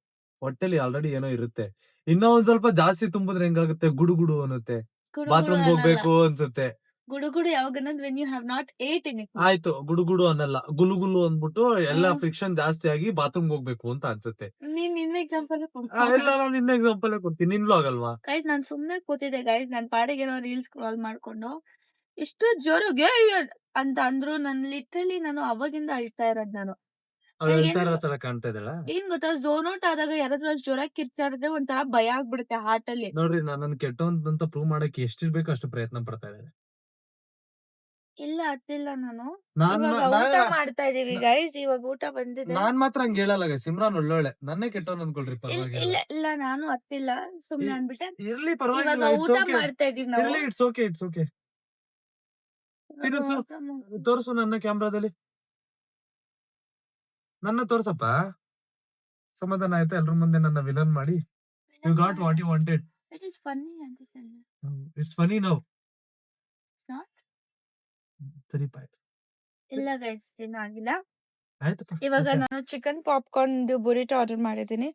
ಹೊಟ್ಟೆಲಿ ಆಲ್ರೆಡಿ ಏನೋ ಇರುತ್ತೆ, ಇನ್ನೂ ಒಂದ್ ಸ್ವಲ್ಪ ಜಾಸ್ತಿ ತುಂಬಿದ್ರೆ ಹೆಂಗಾಗುತ್ತೆ, ಗುಡು ಅನ್ನುತ್ತೆ, ಬಾತ್ರೂಮ್ ಹೋಗ್ಬೇಕು ಅನ್ಸುತ್ತೆ. ಗುಡುಗುಡು ಯಾವಾಗ ಅನ್ನೋದು when you have not eaten it. ಆಯ್ತು, ಗುಡು ಅನ್ನಲ್ಲ, ಗುಲು ಅಂದ್ಬಿಟ್ಟು ಎಲ್ಲಾ ಫ್ರಿಕ್ಷನ್ ಜಾಸ್ತಿ ಆಗಿ ಬಾತ್ರೂಮ್ ಹೋಗ್ಬೇಕು ಅಂತ ಅನ್ಸುತ್ತೆ. ನೀನ್ ನಿನ್ನ ಎಕ್ಸಾಂಪಲ್ ಎಲ್ಲ ನಾನು ನಿನ್ನ ಎಕ್ಸಾಂಪಲ್ ಕೊಡ್ತೀನಿ, ನಿನ್ ವ್ಲಾಗ್ ಅಲ್ವಾ. ಗೈಸ್, ನಾನು ಸುಮ್ನೆ ಕೂತಿದ್ದೆ ಗೈಸ್, ನನ್ನ ಪಾಡಿಗೆ ಏನೋ ರೀಲ್ಸ್ ಸ್ಕ್ರಾಲ್ ಮಾಡ್ಕೊಂಡು ಎಷ್ಟು ಜೋರಾಗಿ ಅಂತ ಅಂದ್ರು. ನಾನು ಅವಾಗಿಂದ ಅಳ್ತಾ ಇರೋದ್. ನಾನು ತರ ಕಾಣ್ತಾ ಇದಲ್ಲ. ಏನ್ ಗೊತ್ತಾ, ಝೋನ್ ಔಟ್ ಆದಾಗ ಯಾರಾದ್ರೂ ಜೋರಾಗಿ ಕಿರ್ಚಾಡಿದ್ರೆ ಒಂಥರ ಭಯ ಆಗ್ಬಿಡುತ್ತೆ ಹಾರ್ಟ್ ಅಲ್ಲಿ. ನೋಡ್ರಿ, ನಾನು ಕೆಟ್ಟವಂತ ಪ್ರೂವ್ ಮಾಡಕ್ಕೆ ಎಷ್ಟಿರ್ಬೇಕು ಅಷ್ಟು ಪ್ರಯತ್ನ ಪಡ್ತಾ ಇದ್ದಾರೆ. ಇಲ್ಲ ಹತ್ತಿಲ್ಲ ನಾನು. ನಾನ್ ಇವಾಗ ನಾ- ಊಟ ಮಾಡ್ತಾ ಇದೀವಿ ಗೈಸ್. ಇವಾಗ ಊಟ ಬಂದಿದೆ. ನಾನ್ ಮಾತ್ರ ಹಂಗ ಹೇಳಲ್ಲ ಸಿಮ್ರಾನ್ ಒಳ್ಳೊಳ್ಳೆ ನನ್ನೇ ಕೆಟ್ಟವನ್ ಅನ್ಕೊಳ್ರಿ ಇಲ್ಲ ಪರವಾಗಿಲ್ಲ. ಇಲ್ಲ ಇಲ್ಲ ನಾನು ಹತ್ತಿಲ್ಲ ಸುಮ್ನೆ ಇ- ಅನ್ಬಿಟ್ಟೆ. ಇರ್ಲಿ ಇವಾಗ ಪರವಾಗಿಲ್ಲ, ಇಟ್ಸ್ ಊಟ ಓಕೆ. ಮಾಡ್ತಾ ಇದೀವಿ ನಾವು. ಇರ್ಲಿ, ಇಟ್ಸ್ ಓಕೆ, ಇಟ್ಸ್ ಓಕೆ. ಇವಾಗ ತಿರ್ಸು, ಊಟ ಮಾಡ್ತಾ- ತೋರ್ಸು ನನ್ನ ಕ್ಯಾಮ್ರಾದಲ್ಲಿ. ನನ್ನ ತೋರ್ಸಪ್ಪ. ಸಮಾಧಾನ ಆಯ್ತಾ? ಎಲ್ರ ಮುಂದೆ ನನ್ನ ವಿಲನ್ ಮಾಡಿ. You got what you wanted. It is funny ಅಂತಿದ್ದಾನೆ. It's funny now. It's not? ಸರಿ ಆಯ್ತು. ಇಲ್ಲ ಗೈಸ್ ಏನೂ ಆಗಿಲ್ಲ. ಆಯ್ತಪ್ಪ. ಇವಾಗ Okay. ನಾನು ಚಿಕನ್ ಪಾಪ್ಕಾರ್ನ್ ಬುರಿಟೋ ಆರ್ಡರ್ ಮಾಡಿದ್ದೀನಿ.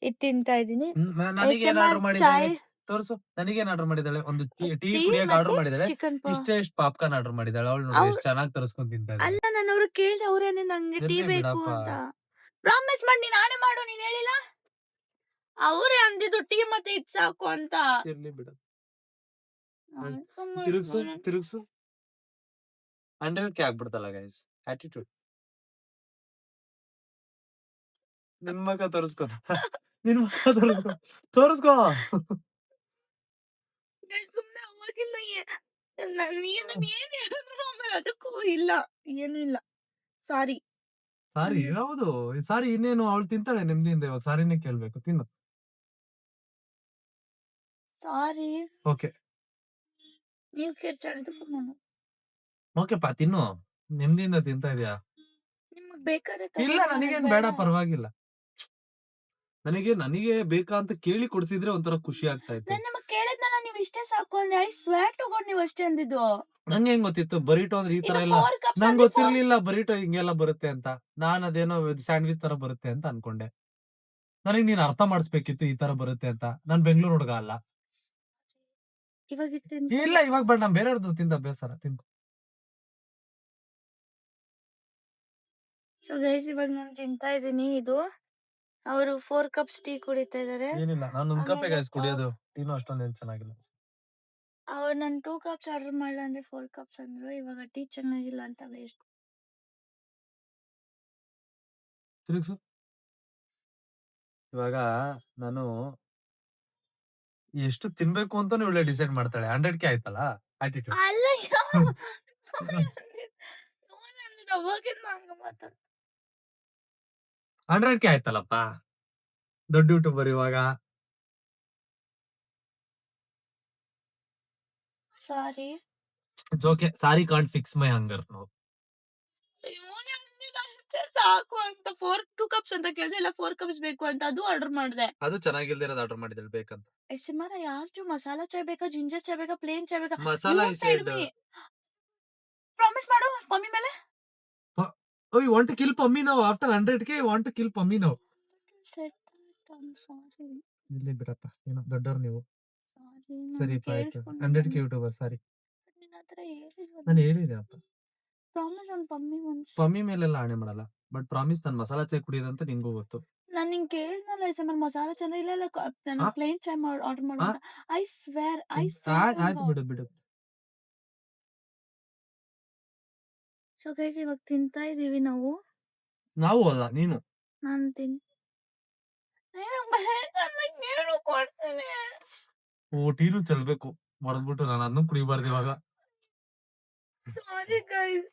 ಇದು ತಿಂತಾ ಇದೀನಿ. ನನಗೇನ್ ಆರ್ಡರ್ SMR ಮಾಡಿದ್ದಾಳೆ ಚಾಯ್ ತೋರ್ಸು. ನನಗೇನ್ ಆರ್ಡರ್ ಮಾಡಿದ್ದಾಳೆ? ಒಂದು ಟೀ ಟೀ ಕುಡಿಯಕ್ ಆರ್ಡರ್ ಮತ್ತೆ ಮಾಡಿದ್ದಾಳೆ. ಚಿಕನ್ ಇಷ್ಟು ಪಾಪ್ಕಾರ್ನ್ ಆರ್ಡರ್ ಮಾಡಿದ್ದಾಳೆ. ಅವಳು ನೋಡಿ ಎಷ್ಟು ಚೆನ್ನಾಗಿ ತರಿಸ್ಕೊಂಡ್ ತಿಂತಾ ಇದ್ದಾಳೆ. ಅಲ್ಲ ನಾನು ಅವ್ರಿಗೆ ಕೇಳ್ದೆ ಅವ್ರೇನೆ ನಂಗೆ ಟೀ ಇರ್ಲಿ ಬೇಕು ಬಿಡಪ್ಪ. ಅಂತ. ಪ್ರಾಮಿಸ್ ಮಾಡಿ ನೀನ್ ಆಣೆ ಮಾಡು, ನೀನ್ ಹೇಳಿಲ್ಲ. ಅವರೇ ಅಂದಿದ್ದು ಟೀ ಮತ್ತೆ ಇದ್ ಸಾಕು ಅಂತ. ಇರ್ಲಿ ಬಿಡು. ತಿರುಗ್ಸು, ತಿರುಗ್ಸು. 100ಕ್ಕೆ ಆಗ್ಬಿಡ್ತಲ್ಲ ಗೈಸ್. ಆಟಿಟ್ಯೂಡ್. ನಿನ್ ಮಗ ತೋರಿಸ್ಕೋ. ನಿನ್ ಮಗ ತೋರಿಸ್ಕೋ. ತೋರಿಸ್ಕೋ. ಸುಮ್ನೆ ಅವಾಗಿಂದ ನೀನು ಏನ್ ಹೇಳಿದ್ರು ಆಮೇಲೆ ಅದಕ್ಕೂ ಇಲ್ಲ, ಏನು ಇಲ್ಲ. ಸಾರಿ. ಸಾರಿ ಹೌದು. ಸಾರಿ ಇನ್ನೇನು ಅವಳು ತಿಂತಾಳೆ ನೆಮ್ಮದಿಯಿಂದ. ಇವಾಗ ಸಾರಿನೇ ಕೇಳ್ಬೇಕು. ತಿನ್ನು. ಸಾರಿ. ಓಕೆ ನೀವ್ ಕಿರ್ಚಾಡಿದಕ್ಕೂ ನಾನು ಓಕೆಪ್ಪ, ತಿನ್ನು. ನೆಮ್ಮದಿಯಿಂದ ತಿಂತಾ ಇದೀಯಾ? ನಿಮಗ್ ಬೇಕಾದ್ರೆ ಇಲ್ಲ, ನನಗೇನ್ ಬೇಡ, ಪರವಾಗಿಲ್ಲ. ನನಗೆ ಬೇಕಾ ಅಂತ ಕೇಳಿ ಕೊಡ್ಸಿದ್ರೆ ಒಂಥರ ಖುಷಿ ಆಗ್ತಾ ಇತ್ತು. ನಾನು ನಿಮಗ್ ಕೇಳಿದ್ನಲ್ಲ, ನೀವ್ ಇಷ್ಟೇ ಸಾಕು ಅಂದ್ರೆ ಐ ಸ್ವೇರ್ ಟು ಗಾಡ್ ನೀವ್ ಅಷ್ಟೇ ಅಂದಿದ್ದು. ನಂಗೆ ಹೆಂಗ್ ಗೊತ್ತಿತ್ತು ಬರೀಟೋ ಅಂದ್ರೆ ಈ ತರ ಇದು ಎಲ್ಲ? 4 cups ನಂಗೆ ಅಂದ್ರೆ ಗೊತ್ತಿರ್ಲಿಲ್ಲ ಬರೀಟೋ ಹಿಂಗೆಲ್ಲ ಬರುತ್ತೆ ಅಂತ. ನಾನ್ ಅದೇನೋ ಸ್ಯಾಂಡ್ವಿಚ್ ತರ ಬರುತ್ತೆ ಅಂತ ಅನ್ಕೊಂಡೆ. ನನಗೆ ನೀನ್ ಅರ್ಥ ಮಾಡಿಸ್ಬೇಕಿತ್ತು ಈ ತರ ಬರುತ್ತೆ ಅಂತ. ನಾನ್ ಬೆಂಗಳೂರು ಹುಡುಗ ಅಲ್ಲ. ಇವಾಗ ಇಲ್ಲ, ಇವಾಗ ಬೇಡ. ನಾನ್ ಬೇರೆಯವ್ರದ್ದು ತಿಂದ ಅಭ್ಯಾಸ ತಿನ್ಕೊ. ಸೊ ಗೈಸ್ ಇವಾಗ ನಾನು ತಿಂತಾ ಇದೀನಿ. ಇದು ಅವರು 4 cups ಟೀ ಕುಡಿತಾ ಇದಾರೆ. ಏನಿಲ್ಲ, ನಾನು ಒಂದ್ ಕಪ್ಪೆ ಆಮೇಲೆ ಗೈಸ್ ಕುಡಿಯೋದು. ಟೀನು ಅಷ್ಟೊಂದೇನ್ ಚೆನ್ನಾಗಿಲ್ಲ. ಅವ್ರು ನಾನು 2 cups ಆರ್ಡರ್ ಮಾಡಲ ಅಂದ್ರೆ 4 cups ಅಂದ್ರು. ಇವಾಗ ಟೀ ಚೆನ್ನಾಗಿಲ್ಲ ಅಂತ ವೇಸ್ಟ್. ತಿರುಗ್ಸು. ಇವಾಗ ನಾನು ಎಷ್ಟು ತಿನ್ಬೇಕು ಅಂತಾನು ಒಳ್ಳೆ ಡಿಸೈಡ್ ಮಾಡ್ತಾಳೆ. 100ಕ್ಕೆ ಆಯ್ತಲ್ಲ ಆಟಿಟ್ಯೂಡ್. ಅಲ್ಲ ಅವಾಗಿಂದ ಹಂಗ ಮಾತಾಡ. 100ಕ್ಕೆ ಆಯ್ತಲ್ಲಪ್ಪ. ದೊಡ್ಡ ಯೂಟ್ಯೂಬರ್ ಇವಾಗ. Sorry. It's okay. Sorry can't fix my hunger. No, ಅಷ್ಟೇ ಸಾಕು ಅಂತ 2 cups ಅಂತ ಕೇಳಿದೆ. ಇಲ್ಲ 4 cups ಬೇಕು ಅಂತ ಅದು ಆರ್ಡರ್ ಮಾಡಿದೆ. ಅದು ಚೆನ್ನಾಗಿಲ್ದಿರೋದು ಆರ್ಡರ್ ಮಾಡಿದಳು ಬೇಕಂತ. SMR ಯಾಷ್ಟು ಮಸಾಲಾ ಚಾಯ್ ಬೇಕಾ, ಜಿಂಜರ್ ಚಾಯ್ ಬೇಕಾ, ಪ್ಲೇನ್ ಚಾಯ್ ಬೇಕಾ? ಮಸಾಲಾ ಪ್ರಾಮಿಸ್ ಮಾಡು ಮಮ್ಮಿ ಮೇಲೆ. Oh, you want to kill Pummy now? After 100K, you want to kill Pummy now? ಸಾರಿ. ಇಲ್ಲಿ ಬಿಡಪ್ಪ, ಏನೋ ದೊಡ್ಡವ್ರು ನೀವು. ಸಾರಿ ಸರಿ ಆಯ್ತು. 100K YouTuber. ಸಾರಿ, ನಿನ್ನ ಹತ್ರ ಹೇಳಿಲ್ವ? ನಾನು ಹೇಳಿದೆ ಅಪ್ಪ. Promise on Pammi once. Pammi ಮೇಲೆಲ್ಲ ಆಣೆ ಮಾಡಲ್ಲ. ಬಟ್ ಪ್ರಾಮಿಸ್ ನಾನು ಮಸಾಲಾ ಚಾಯ್ ಕುಡಿಯೋದಂತ ನಿಂಗೂ ಗೊತ್ತು. ನಾನು ನಿಂಗೆ ಕೇಳಿದ್ನಲ್ಲ SMR ಮಸಾಲಾ ಚಾಯ್ ಇಲ್ಲ ಇಲ್ಲ ನಾನು ಆ? ಪ್ಲೇನ್ ಚಾಯ್ ಆರ್ಡರ್ ಮಾಡು ಅಂತ. ಐ ಸ್ವೇರ್ ಆಯ್ತು ಬಿಡು ಬಿಡು. ಸೊ ಗೈಸ್ ಇವಾಗ ತಿಂತಾ ಇದೀವಿ ನಾವು. ನಾವು ಅಲ್ಲ, ನೀನು. ನಾನು ಏನು ಕೊಡ್ತೇನೆ. ಓ, ಟೀನು ಚೆಲ್ಬೇಕು ಹೊಡೆದ್ಬಿಟ್ಟು. ನಾನು ಅದನ್ನು ಕುಡಿಬಾರ್ದು ಇವಾಗ. Sorry guys,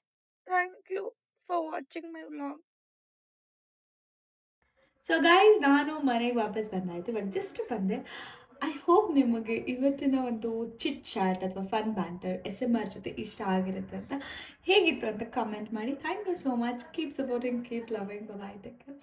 thank you for watching my vlog. So guys ನಾನು ಮನೆಗೆ ವಾಪಸ್ ಬಂದಾಯಿತು. ಇವಾಗ ಜಸ್ಟ್ ಬಂದೆ. ಐ ಹೋಪ್ ನಿಮಗೆ ಇವತ್ತಿನ ಒಂದು ಚಿಟ್ ಚಾಟ್ ಅಥವಾ ಫನ್ ಬ್ಯಾಂಟರ್ SMR ಜೊತೆ ಇಷ್ಟ ಆಗಿರುತ್ತೆ ಅಂತ. ಹೇಗಿತ್ತು ಅಂತ ಕಮೆಂಟ್ ಮಾಡಿ. Thank you so much. Keep supporting, keep loving. Bye, take care.